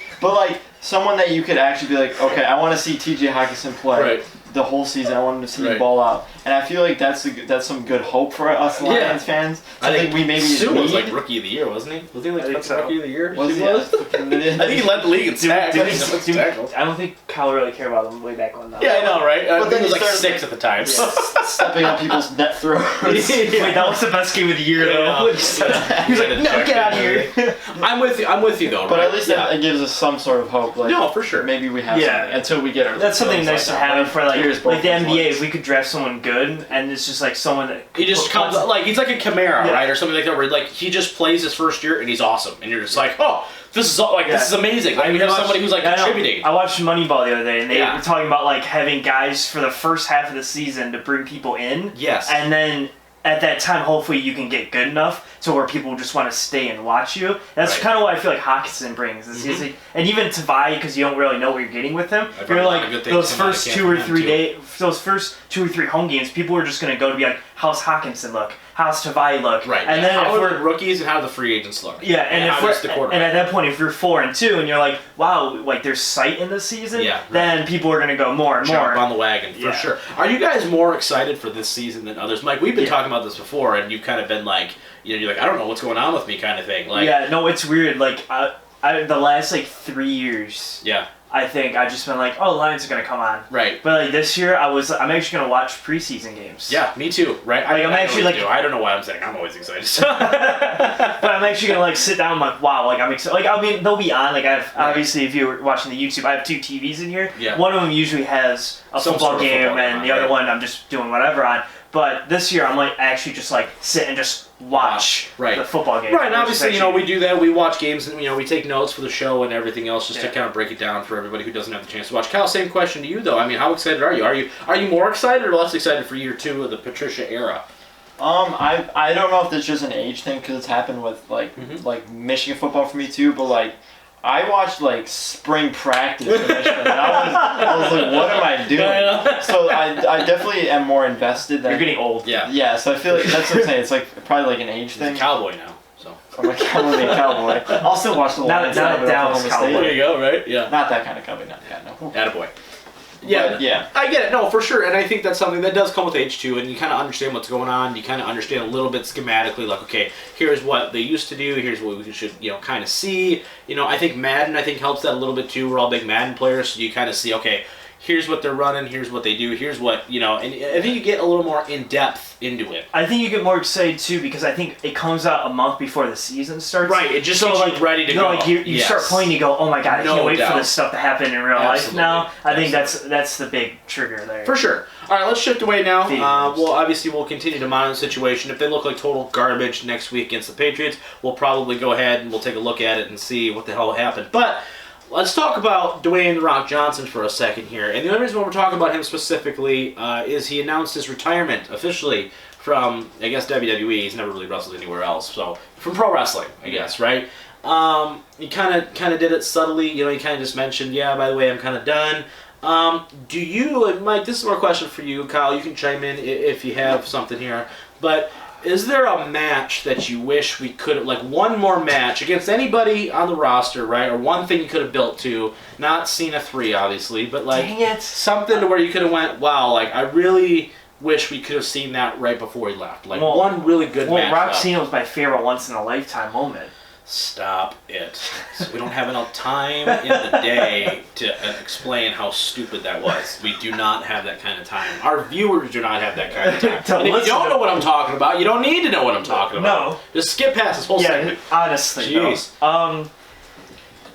someone that you could actually be like, okay, I want to see T.J. Hockenson play. Right. The whole season, I wanted to see him ball out, and I feel like that's some good hope for us Lions fans. I think we maybe Sue need. was like rookie of the year, wasn't he? Was he like rookie of the year? Was he? I think he led the league in sacks. I don't think Kyle really cared about them way back when. Yeah, I know, right? But I think then he was he like started, 6 at the time. stepping on people's net throats. Wait, that was the best game of the year, though. Yeah. He was like, no, get out of here. I'm with you though. But right? at least it gives us some sort of hope. Like, No, for sure. Maybe we have Yeah. something until we get our. That's something nice to have for like Here's the both these NBA. ones. If we could draft someone good, and it's just like someone that He just comes like he's like a Camara, Yeah. right, or something like that. Where like he just plays his first year and he's awesome, and you're just like, oh, this is this is amazing. Like we have somebody who's like contributing. I watched Moneyball the other day, and they Yeah. were talking about like having guys for the first half of the season to bring people in. Yes. And then at that time, hopefully you can get good enough to where people just want to stay and watch you. That's Right. kind of what I feel like Hockenson brings. Is like, and even Tavai, because you don't really know what you're getting with him. I've heard You're a lot like of good things those come out of first camp 2 or from him, 3 too. days, those first 2 or 3 home games, people are just gonna go to be like, how's Hockenson look? How's Tavai look? Right. And yeah. then how if are we're the rookies and how do the free agents look? yeah, and how if does the we're, quarterback? and at that point, if you're 4-2 and you're like, wow, like there's sight in the season, Yeah, right. then people are gonna go more and Jump more. on the wagon for Yeah. sure. Are you guys more excited for this season than others? Mike, we've been Yeah. talking about this before, and you've kind of been like, you're like, I don't know what's going on with me, kind of thing. Like, Yeah, no, it's weird. Like the last like 3 years, yeah, I think I've just been like, oh, the Lions are gonna come on. right. But like this year, I'm actually gonna watch preseason games. Yeah, me too. Right. Like, I'm actually, like- I don't know why I'm saying I'm always excited. But I'm actually gonna like sit down. I'm like, wow, like I'm excited. Like I mean, they'll be on. Like I've obviously, if you're watching the YouTube, I have 2 TVs in here. Yeah. One of them usually has a Some football sort of game, football game and on, the other right. one I'm just doing whatever on. But this year, I'm like actually just like sit and just watch Right. the football game. Right, and which is obviously, actually- we do that. We watch games, and we take notes for the show and everything else, just to Yeah. kind of break it down for everybody who doesn't have the chance to watch. Kyle, same question to you though. I mean, how excited are you? Are you more excited or less excited for year 2 of the Patricia era? I don't know if it's just an age thing because it's happened with like Michigan football for me too, but like I watched like spring practice in Michigan and I was like, what am I doing? So I definitely am more invested than you're getting old. Yeah, yeah. So I feel like that's what I'm saying. It's like probably like an age he's a thing. cowboy now, so. I'm a cowboy. I'll still watch the Not Lions. a over Dallas Oklahoma Cowboy. State. There you go, right? Yeah. Not that kind of cowboy. Not yeah, no. Attaboy. Yeah, But, yeah. I get it. No, for sure, and I think that's something that does come with age too, and you kind of understand what's going on. You kind of understand a little bit schematically, like, okay, here's what they used to do. Here's what we should, kind of see. I think Madden, helps that a little bit too. We're all big Madden players, so you kind of see, okay, here's what they're running, here's what they do, here's what, and I think you get a little more in depth into it. I think you get more excited too because I think it comes out a month before the season starts. Right, it just gets you ready to go. Like you Yes. start playing, you go, oh my god, I No can't wait doubt. for this stuff to happen in real life Absolutely. now. I think that's the big trigger there. For sure. All right, let's shift away now. Favorites. We'll continue to monitor the situation. If they look like total garbage next week against the Patriots, we'll probably go ahead and we'll take a look at it and see what the hell happened. But let's talk about Dwayne "The Rock" Johnson for a second here. And the only reason why we're talking about him specifically is he announced his retirement officially from, I guess, WWE. He's never really wrestled anywhere else. So, from pro wrestling, I guess, right? He kind of did it subtly. He kind of just mentioned, yeah, by the way, I'm kind of done. Do you, Mike, this is more a question for you. Kyle, you can chime in if you have something here. But is there a match that you wish we could have, like one more match against anybody on the roster, right? Or one thing you could have built to, not Cena 3, obviously, but like Dang it. something to where you could have went, wow, like I really wish we could have seen that right before he left. Like one really good match. Rock Cena was my favorite once in a lifetime moment. Stop it. So we don't have enough time in the day to explain how stupid that was. We do not have that kind of time. Our viewers do not have that kind of time. To And if you listen don't to- know what I'm talking about, you don't need to know what I'm talking about. No. Just skip past this whole Yeah, segment. honestly. Jeez. No.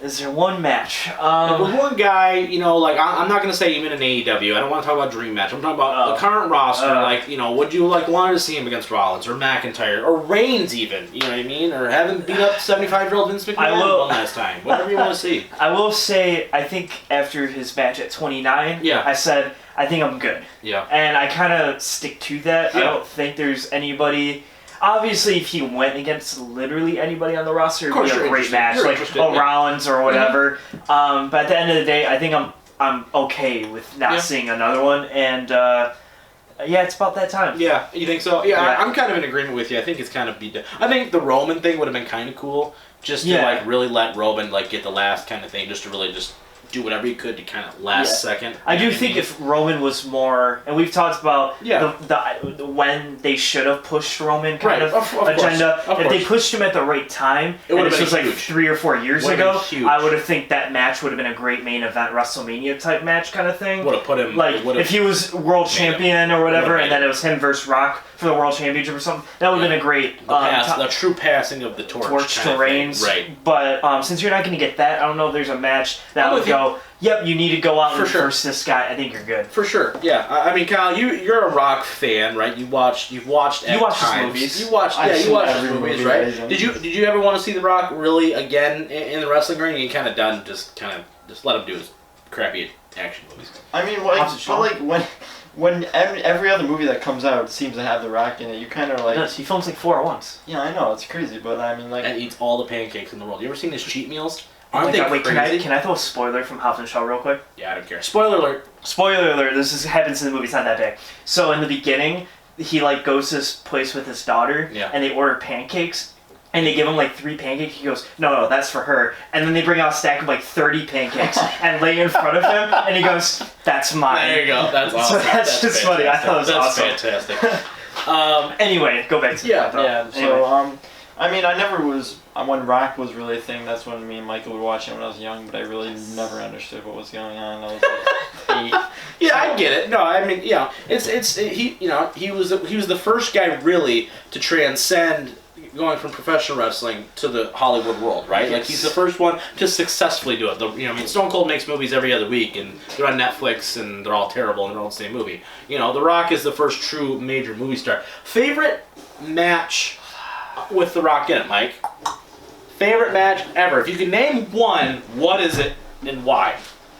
Is there one match? Like, with one guy, you know, like I'm not gonna say even in AEW. I don't want to talk about dream match. I'm talking about the current roster. Like, you know, would you like wanted to see him against Rollins or McIntyre or Reigns even? You know what I mean? Or have him beat up 75-year-old Vince McMahon one last time. Whatever you want to see. I will say, I think after his match at 29, Yeah. I said, I think I'm good. Yeah. And I kind of stick to that. Yeah. I don't think there's anybody. Obviously, if he went against literally anybody on the roster, it would be a great match, like Rollins or whatever. But at the end of the day, I think I'm okay with not seeing another one. And yeah, it's about that time. Yeah, you think so? Yeah, I'm kind of in agreement with you. I think it's kind of beat. I think the Roman thing would have been kind of cool, just to like really let Roman like get the last kind of thing, just to really just do whatever he could to kind of last second. I do think if Roman was more, and we've talked about the when they should have pushed Roman kind of agenda. If they pushed him at the right time, and this was like 3 or 4 years ago, I would have think that match would have been a great main event WrestleMania type match kind of thing. Would have put him like if he was world champion or whatever, and then it was him versus Rock for the world championship or something. That would have been a great the true passing of the torch to Reigns. Right. But since you're not going to get that, I don't know if there's a match that would go. Yep, you need to go out and versus this guy. I think you're good. For sure. Yeah. I mean, Kyle, you're a Rock fan, right? You've watched his movies. You watched his movies, right? Did you ever want to see The Rock really again in the wrestling ring? You kind of done just let him do his crappy action movies. I mean, when every other movie that comes out seems to have The Rock in it, you kind of like. He films like 4 at once. Yeah, I know, it's crazy, but I mean, like. And eats all the pancakes in the world. You ever seen his cheat meals? Aren't they crazy? Can I throw a spoiler from Hobbs and Shaw real quick? Yeah, I don't care. Spoiler alert. Spoiler alert. Happens in the movie. It's not that big. So in the beginning, he like goes to this place with his daughter, and they order pancakes. And they give him like 3 pancakes. He goes, no, that's for her. And then they bring out a stack of like 30 pancakes and lay in front of him. And he goes, that's mine. There you go. That's awesome. So that's just funny. I thought it was awesome. That's fantastic. Anyway, go back to yeah. So I mean, I never was. When Rock was really a thing, that's when me and Michael would watch it when I was young. But I really never understood what was going on. I was like 8. Yeah, I get it. No, I mean, he was the first guy really to transcend going from professional wrestling to the Hollywood world, right? Yes. Like he's the first one to successfully do it. Stone Cold makes movies every other week, and they're on Netflix, and they're all terrible, and they're all the same movie. The Rock is the first true major movie star. Favorite match with The Rock in it, Mike? Favorite match ever. If you can name one, what is it and why?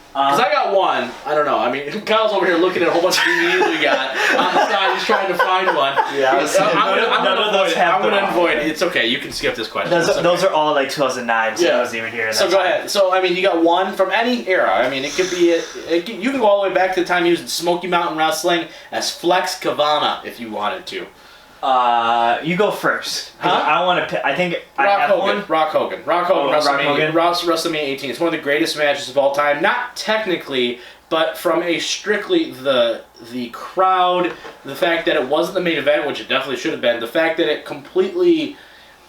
Because I got one. I don't know. I mean, Kyle's over here looking at a whole bunch of DVDs we got on the side. He's trying to find one. Yeah, I'm going to avoid it. It's okay. You can skip this question. Those are all like 2009, so I wasn't even here. So go ahead. So, I mean, you got one from any era. I mean, it could be... you can go all the way back to the time he was in Smoky Mountain Wrestling as Flex Kavana, if you wanted to. You go first. I want to pick. I think Rock Hogan, WrestleMania 18. It's one of the greatest matches of all time. Not technically, but from a strictly the crowd, the fact that it wasn't the main event, which it definitely should have been. The fact that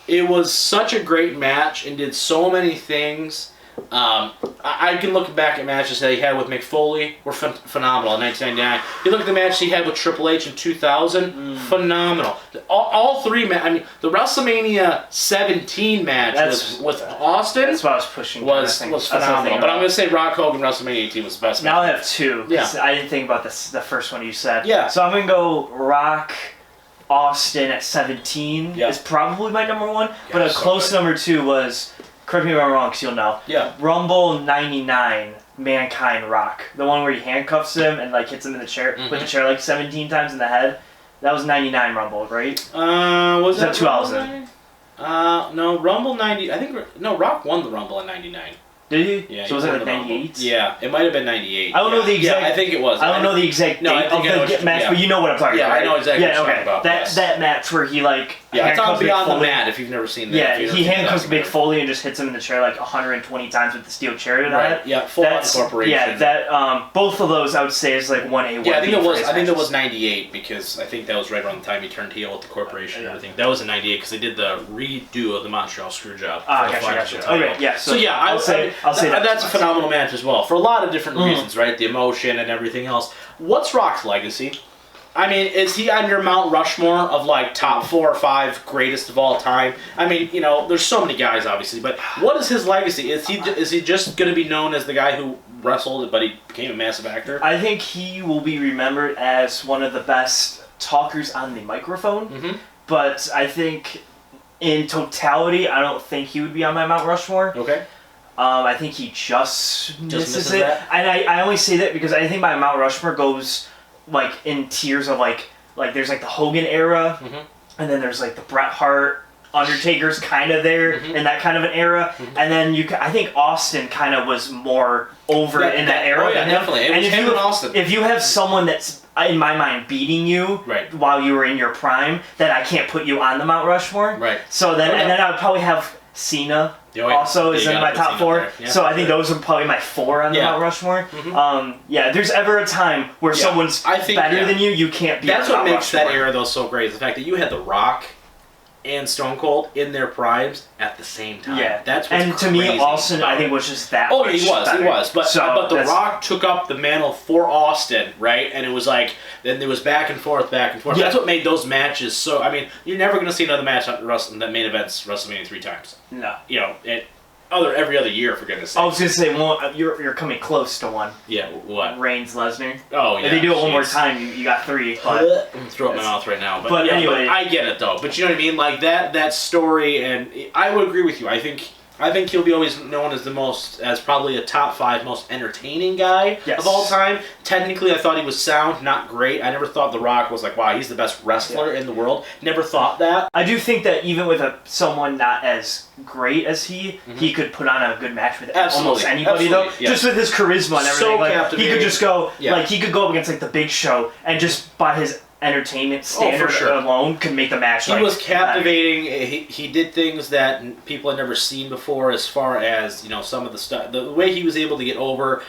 it was such a great match and did so many things. I can look back at matches that he had with Mick Foley, were phenomenal in 1999. You look at the match he had with Triple H in 2000, phenomenal. All 3 matches. I mean, the WrestleMania 17 match with Austin. That's what I was pushing. Was phenomenal. But I'm going to say Rock Hogan WrestleMania 18 was the best match. Now I have 2. Yeah. I didn't think about the first one you said. Yeah. So I'm going to go Rock Austin at 17 is probably my number 1. But a close number 2 was... Correct me if I'm wrong, because you'll know. Yeah. Rumble 99, Mankind Rock. The one where he handcuffs him and like hits him in the chair, with the chair like 17 times in the head. That was 99 Rumble, right? Was that 2000? No, Rumble 90. I think Rock won the Rumble in 99. Did he? Yeah. So was it like 98? Yeah, it might have been 98. I don't know the exact. Yeah, I think it was. I don't know the exact date of the match, but you know what I'm talking about. Yeah, I know exactly what you're talking about. That match where he like. Yeah, it's on Beyond the Mat if you've never seen that. Yeah, he handcuffs Mick Foley and just hits him in the chair like 120 times with the steel chair to the head. Yeah, full on incorporation. Yeah, that both of those I would say is like 1A. Yeah, I think that was 98 because I think that was right around the time he turned heel with the corporation and everything. That was in 98 because they did the redo of the Montreal Screwjob. Gotcha. Okay, yeah. So yeah, I'll say that's a phenomenal match as well for a lot of different reasons, right? The emotion and everything else. What's Rock's legacy? I mean, is he on your Mount Rushmore of like top 4 or 5 greatest of all time? I mean, you know, there's so many guys, obviously, but what is his legacy? Is he just going to be known as the guy who wrestled, but he became a massive actor? I think he will be remembered as one of the best talkers on the microphone. Mm-hmm. But I think, in totality, I don't think he would be on my Mount Rushmore. Okay. I think he just misses it. that? And I only say that because I think my Mount Rushmore goes like in tiers of like there's like the Hogan era, and then there's like the Bret Hart, Undertaker's kind of there in that kind of an era, and then I think Austin kind of was more over in that era. Oh yeah, definitely. It And was if him you and Austin. if you have someone that's in my mind beating you Right. while you were in your prime, then I can't put you on the Mount Rushmore. Right. So then Oh, yeah. and then I would probably have Cena. Oh, yeah. Also is You in gotta my put top Cena 4, there. Yeah, so I for think sure. those are probably my 4 on the Yeah. Mount Rushmore. Yeah, there's ever a time where Yeah. someone's I think, better yeah. than you can't be. That's on what Mount makes that Rushmore. era though so great. Is the fact that you had The Rock and Stone Cold in their primes at the same time. Yeah, That's what's and to me, crazy Austin, about I think it. was just that. Oh, much he was, better. But So but The that's- Rock took up the mantle for Austin, right? And it was like then there was back and forth. Yeah. That's what made those matches so. I mean, you're never going to see another match on that main events WrestleMania 3 times. No. You know, every other year for goodness' sake. I was gonna say you're coming close to one. Yeah, what? Reigns Lesnar. Oh yeah. If they do it one more jeez. time, you got 3. But I'm throw up my mouth right now, but yeah, anyway. I get it though. But you know what I mean, like that story, and I would agree with you. I think he'll be always known as probably a top 5 most entertaining guy Yes. of all time. Technically, I thought he was sound, not great. I never thought The Rock was like, wow, he's the best wrestler in the world. Never thought that. I do think that even with someone not as great as he could put on a good match with Absolutely. almost anybody though. Absolutely, yeah. Just with his charisma and So everything. Like, he captivating. could just go Yeah. he could go up against like the Big Show and just by his entertainment standard sure. alone could make the match. He was captivating. He did things that people had never seen before, as far as some of the stuff. The way he was able to get over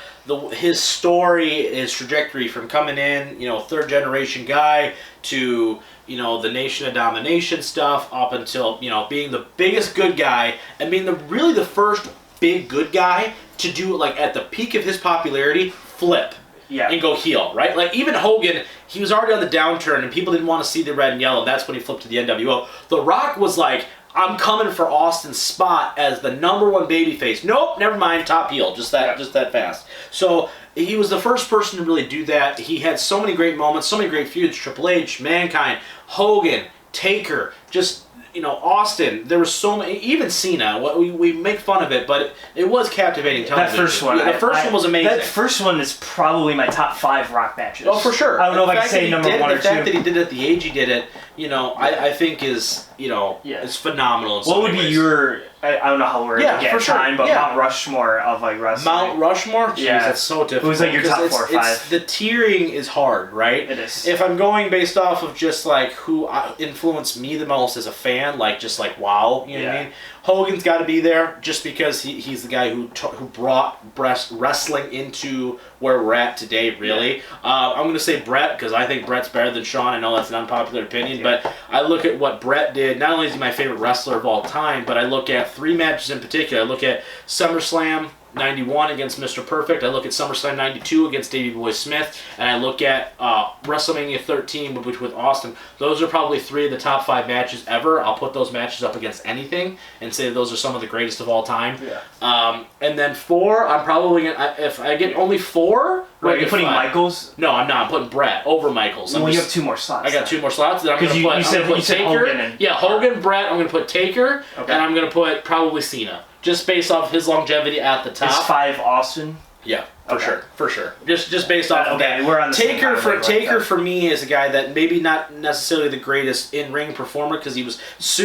his story, his trajectory from coming in, 3rd generation guy to the Nation of Domination stuff up until being the biggest good guy and being really the first big good guy to do like at the peak of his popularity flip. Yeah. And go heel, right? Like, even Hogan, he was already on the downturn, and people didn't want to see the red and yellow. That's when he flipped to the NWO. The Rock was like, I'm coming for Austin's spot as the #1 babyface. Nope, never mind, top heel, just that fast. So, he was the first person to really do that. He had so many great moments, so many great feuds. Triple H, Mankind, Hogan, Taker, just... Austin, there were so many, even Cena, we make fun of it, but it was captivating television. That first one. Yeah, the first one was amazing. That first one is probably my top 5 Rock matches. Oh, for sure. I don't know if I can fact that say he number did- 1 or 2. The fact that he did it at the age he did it, I think is, is phenomenal in so What would many be ways. your... I don't know how we're Yeah, going to get for sure. time, but Yeah. Mount Rushmore of like wrestling. Mount Rushmore? Jeez, Yeah. that's so difficult. Who's like your top 4 or 5? The tiering is hard, right? It is. If I'm going based off of just like who influenced me the most as a fan, like just like wow, you know what I mean? Hogan's got to be there just because he's the guy who brought wrestling into where we're at today, really. I'm going to say Bret because I think Bret's better than Shawn. I know that's an unpopular opinion, but I look at what Bret did. Not only is he my favorite wrestler of all time, but I look at 3 matches in particular. I look at SummerSlam 91 against Mr. Perfect. I look at SummerSlam 92 against Davey Boy Smith. And I look at WrestleMania 13 with Austin. Those are probably 3 of the top 5 matches ever. I'll put those matches up against anything and say those are some of the greatest of all time. Yeah. And then 4, I'm probably going to... If I get only 4... Are you putting Michaels? No, I'm not. I'm putting Bret over Michaels. Well, you have 2 more slots. I got 2 more slots. Then I'm going to put, you said Taker. Hogan and... Yeah, Hogan, Bret. I'm going to put Taker. Okay. And I'm going to put probably Cena. Just based off his longevity at the top. Is 5 Austin? Yeah, for Okay. sure. Just based off of that. We're on the same Taker kind of Taker for me is a guy that maybe not necessarily the greatest in-ring performer because he was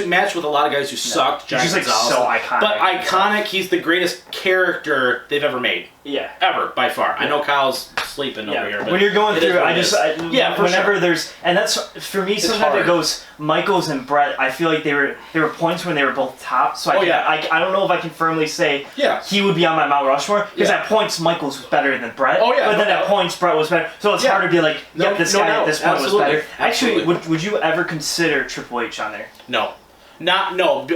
matched with a lot of guys who sucked. He's just like Gonzalez. so iconic. But iconic, he's the greatest character they've ever made. Yeah. Ever, by far. I know Kyle's sleeping over here. But when you're going it through, is what I it just is. Yeah, for whenever sure. there's, and that's for me. Sometimes hard. it goes Michaels and Bret. I feel like there were points when they were both top. So I don't know if I can firmly say he would be on my Mount Rushmore because at points Michaels was better than Bret. Oh yeah, but then at points Bret was better. So it's hard to be like, this guy at this point was better. Actually, would you ever consider Triple H on there? No.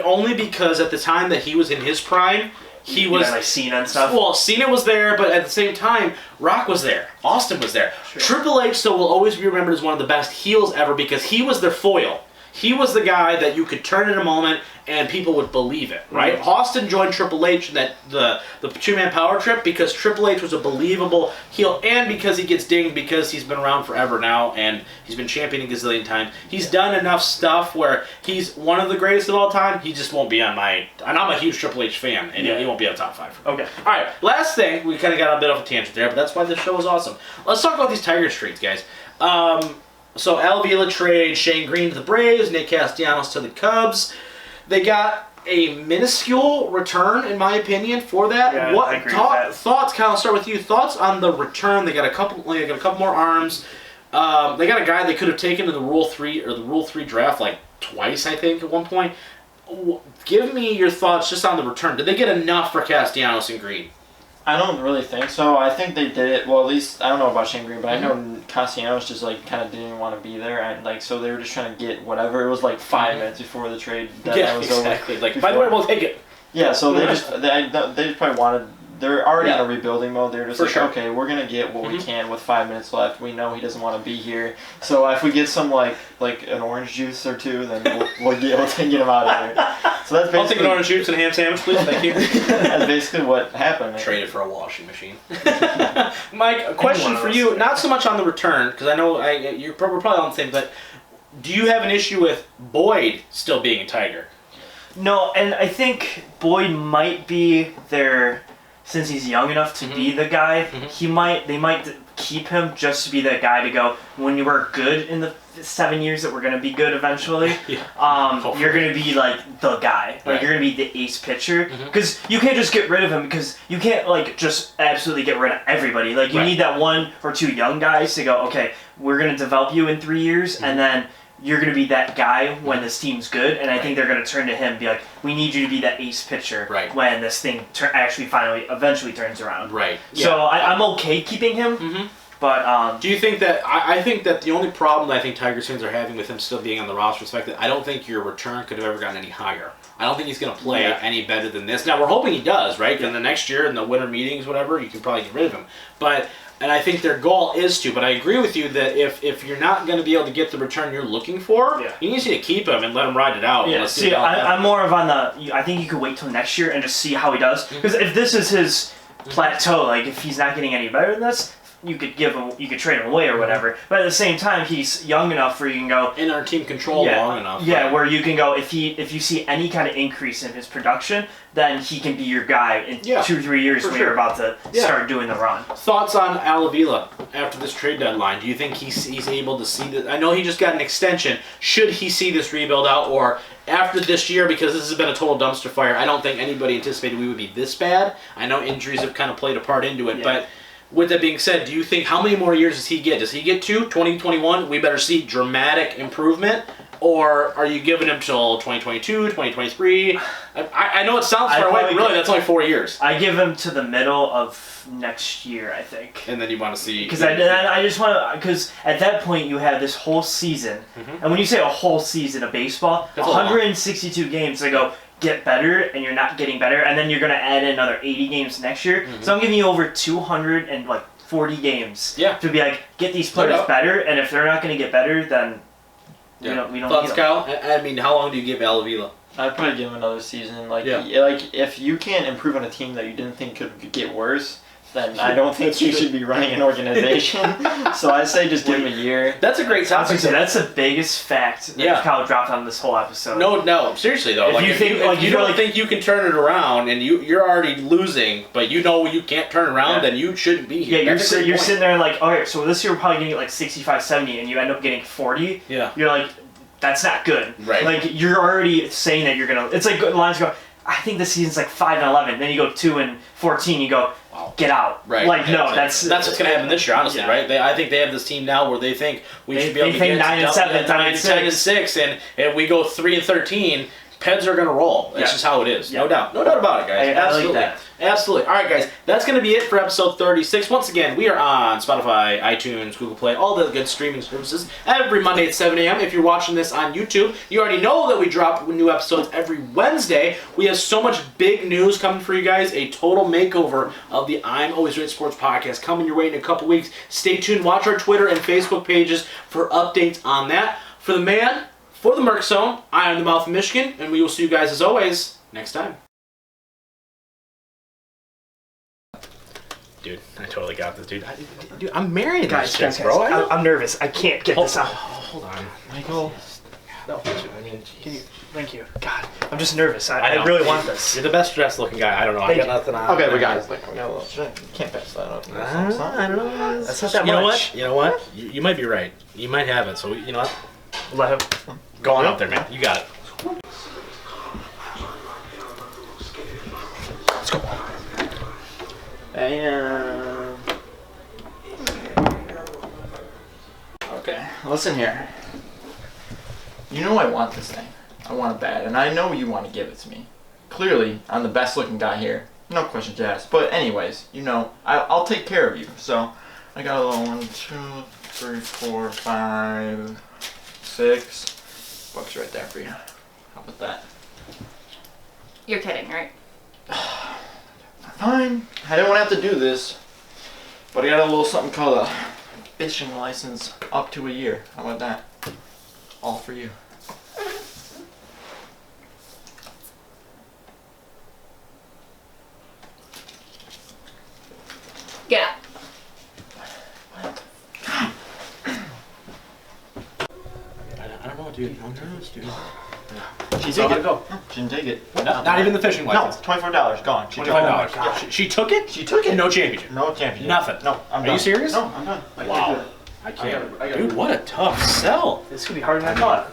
Only because at the time that he was in his prime, he was like Cena and stuff. Well, Cena was there, but at the same time, Rock was there. Austin was there. Sure. Triple H, so will always be remembered as one of the best heels ever because he was their foil. He was the guy that you could turn in a moment and people would believe it, right? Mm-hmm. Austin joined Triple H in that the two-man power trip because Triple H was a believable heel and because he gets dinged because he's been around forever now and he's been champion a gazillion times. He's done enough stuff where he's one of the greatest of all time. He just won't be on my... And I'm a huge Triple H fan, and he won't be on top 5. Okay. All right, last thing. We kind of got a bit off a tangent there, but that's why this show is awesome. Let's talk about these Tiger trades, guys. So Al Vila trade Shane Green to the Braves, Nick Castellanos to the Cubs. They got a minuscule return, in my opinion, for that. Yeah, what I agree with that. Thoughts? Kyle, I'll start with you. Thoughts on the return? They got a couple more arms. They got a guy they could have taken to the Rule 3 draft like twice, I think, at one point. Give me your thoughts just on the return. Did they get enough for Castellanos and Green? I don't really think so. I think they did it. Well, at least I don't know about Shane Green, but I know Castellanos just like kind of didn't want to be there, and like so they were just trying to get whatever. It was like 5 minutes before the trade deadline was exactly. over. Like, by the way, we'll take it. Yeah, so they just probably wanted. They're already in a rebuilding mode. They're just okay, we're gonna get what we can with 5 minutes left. We know he doesn't want to be here, so if we get some like an orange juice or two, then we'll get him out of here. So that's basically. I'll take an orange juice and a ham sandwich, please. Thank you. That's basically what happened. Trade it for a washing machine. Mike, a question for you. Not so much on the return, because I know we're probably on the same. But do you have an issue with Boyd still being a Tiger? No, and I think Boyd might be their. Since he's young enough to be the guy, they might keep him just to be that guy to go, when you were good in the 7 years that we're going to be good eventually, you're going to be like the guy. Like you're going to be the ace pitcher. Because you can't just get rid of him because you can't like just absolutely get rid of everybody. Like you need that 1 or 2 young guys to go, okay, we're going to develop you in 3 years and then you're going to be that guy when this team's good, and I think they're going to turn to him and be like, we need you to be that ace pitcher when this thing eventually turns around. Right. So I'm okay keeping him, but... Do you think that... I think that the only problem that I think Tigers fans are having with him still being on the roster is the fact that I don't think your return could have ever gotten any higher. I don't think he's going to play any better than this. Now, we're hoping he does, right? Because the next year in the winter meetings, whatever, you can probably get rid of him. And I think their goal is to, but I agree with you that if you're not going to be able to get the return you're looking for, you need to keep him and let him ride it out. Yeah, see, I'm more of on the, I think you could wait till next year and just see how he does. Because if this is his plateau, like if he's not getting any better than this, you could trade him away or whatever. But at the same time, he's young enough where you can go in our team control long enough. Yeah, where you can go if you see any kind of increase in his production, then he can be your guy in 2-3 years when you're about to start doing the run. Thoughts on Al Avila after this trade deadline? Do you think he's able to see that? I know he just got an extension. Should he see this rebuild out, or after this year, because this has been a total dumpster fire, I don't think anybody anticipated we would be this bad. I know injuries have kind of played a part into it, but with that being said, do you think, how many more years does he get? Does he get 2021? We better see dramatic improvement? Or are you giving him till 2022, 2023? I know it sounds far away, but really that's only 4 years. I give him to the middle of next year, I think. And then you want to see... Because I just want to... Because at that point you have this whole season. And when you say a whole season of baseball, that's 162 games, they go... get better, and you're not getting better, and then you're going to add in another 80 games next year. So I'm giving you over 240 games to be like, get these players better, and if they're not going to get better, then we don't Thoughts, need them. Kyle? I mean, how long do you give Al Avila? I'd probably give him another season. Like if you can't improve on a team that you didn't think could get worse, then I don't think you should be running an organization. So I say just give him a year. That's a great topic. That's the biggest fact that Kyle dropped on this whole episode. No, seriously though. If you don't think you can turn it around and you're already losing, but you know you can't turn around, then you shouldn't be here. Yeah, you're sitting there like, okay, so this year we're probably going to get like 65, 70, and you end up getting 40. Yeah. You're like, that's not good. Right. Like, you're already saying that you're going to... It's like lines go, I think this season's like 5-11. Then you go 2-14, you go... get out. Right. Like, no, that's what's going to happen this year, honestly, right? I think they have this team now where they think we should be able to get 9-7, 9-6, and if we go 3-13, Peds are gonna roll. That's just how it is. No doubt about it, guys. Absolutely. like that. Absolutely. All right, guys. That's gonna be it for episode 36. Once again, we are on Spotify, iTunes, Google Play, all the good streaming services every Monday at 7 a.m. If you're watching this on YouTube, you already know that we drop new episodes every Wednesday. We have so much big news coming for you guys. A total makeover of the I'm Always Right Sports podcast coming your way in a couple weeks. Stay tuned. Watch our Twitter and Facebook pages for updates on that. For the man, for the Merc Zone, I am the Mouth of Michigan, and we will see you guys as always next time. Dude, I totally got this, dude. Dude, I'm marrying Guys, these chicks, bro. I'm nervous. I can't get this out. Hold on, Michael. No, I mean, Thank you. God, I'm just nervous. I I really want this. You're the best dressed looking guy. I don't know. I got nothing on. Okay, we got it. We got a little shit. You can't pass that up. I don't know. That's not that You know much. what? You know what? You might be right. You might have it. So you know what? Let him. Go on out there, man. You got it. Let's go. And okay, listen here. You know I want this thing. I want it bad, and I know you want to give it to me. Clearly, I'm the best looking guy here. No questions asked. But anyways, you know, I'll take care of you. So I got a little 1, 2, 3, 4, 5, 6 bucks right there for you. How about that? You're kidding, right? Fine. I didn't want to have to do this, but I got a little something called a fishing license up to a year. How about that? All for you. Get out. I don't know, dude. I'm nervous, dude. She So took how'd it. it go? She didn't take it. Not even the fishing No, license. $24 gone. She took it. $25. She took it? She took it. No championship. No championship. Nothing. No, I'm Are done. you serious? No, I'm done. Wow. I can't. I gotta Dude, what a tough sell. This could be harder than I thought.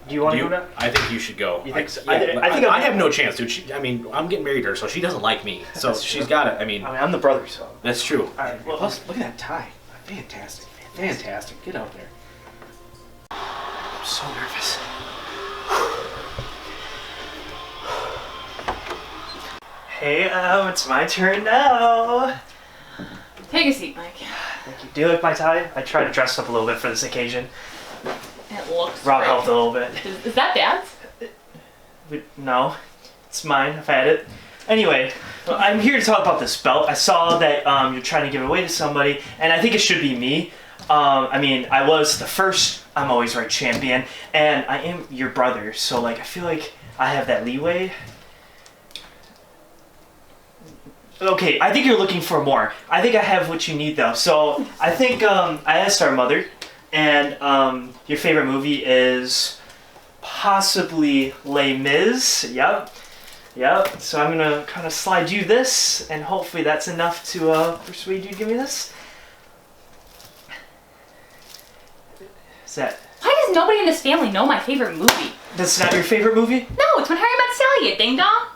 Do you want to go now? I think you should go. You think so? Yeah, I think I have no chance, dude. I mean, I'm getting married to her, so she doesn't like me. So That's she's true. got it. I mean, I'm the brother, so. that's true. All right. Well, Plus, look at that tie. Fantastic. Fantastic. Get out there. I'm so nervous. hey, it's my turn now. Take a seat, Mike. Thank you. Do you like my tie? I tried to dress up a little bit for this occasion. It looks Rob great. helped a little bit. Is that Dad's? No, it's mine. I've had it. Anyway, well, I'm here to talk about this belt. I saw that you're trying to give it away to somebody, and I think it should be me. I mean, I was the first I'm Always Right champion, and I am your brother, so like I feel like I have that leeway. Okay, I think you're looking for more. I think I have what you need though. So I think I asked our mother, and your favorite movie is possibly Les Mis. Yep. Yep. So I'm gonna kind of slide you this, and hopefully that's enough to persuade you to give me this. Is that? Why does nobody in this family know my favorite movie? That's not your favorite movie? No, it's When Harry Met Sally, you ding dong.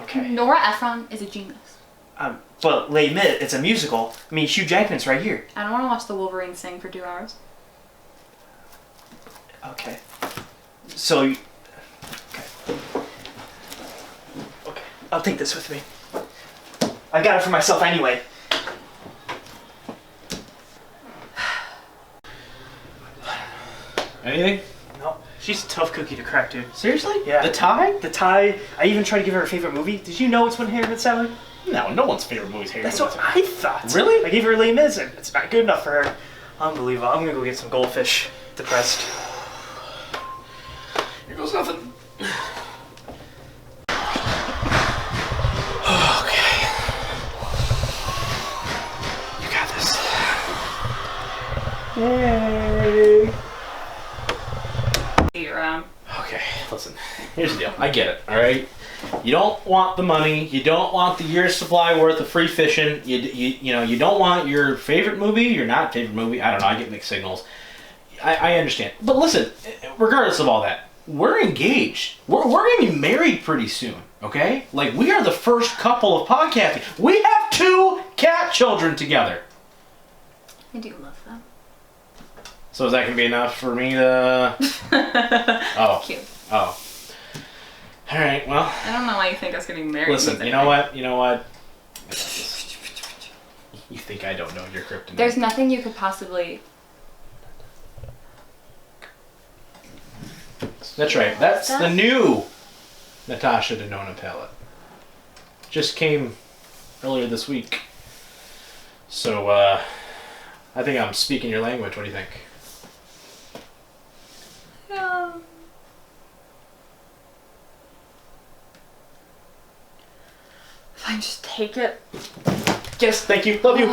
Okay. Nora Ephron is a genius. But Les Mis, it's a musical. I mean, Hugh Jackman's right here. I don't want to watch the Wolverine sing for 2 hours. Okay. So. Okay. Okay. I'll take this with me. I got it for myself anyway. Anything? No. She's a tough cookie to crack, dude. Seriously? Yeah. The tie? The tie. I even tried to give her a favorite movie. Did you know it's When Harry Met Sally? No, no one's favorite movie is Harry. That's what I thought. Really? I gave her Les Mis, and it's not good enough for her. Unbelievable. I'm gonna go get some goldfish. Depressed. Here goes nothing. Okay. You got this. Yay. You're, Okay, listen. Here's the deal. I get it, alright? You don't want the money. You don't want the year's supply worth of free fishing. You know, you don't want your favorite movie, your not favorite movie. I don't know. I get mixed signals. I understand. But listen, regardless of all that, we're engaged. We're going to be married pretty soon, okay? Like, we are the first couple of podcasting. We have 2 cat children together. I do love them. So is that gonna be enough for me to? Oh. Cute. Oh. All right. Well. I don't know why you think I was getting married. Listen. You know what? You know what? You think I don't know your kryptonite? There's nothing you could possibly. That's right. That's the new Natasha Denona palette. Just came earlier this week. So, I think I'm speaking your language. What do you think? Fine, just take it. Yes, thank you. Love you.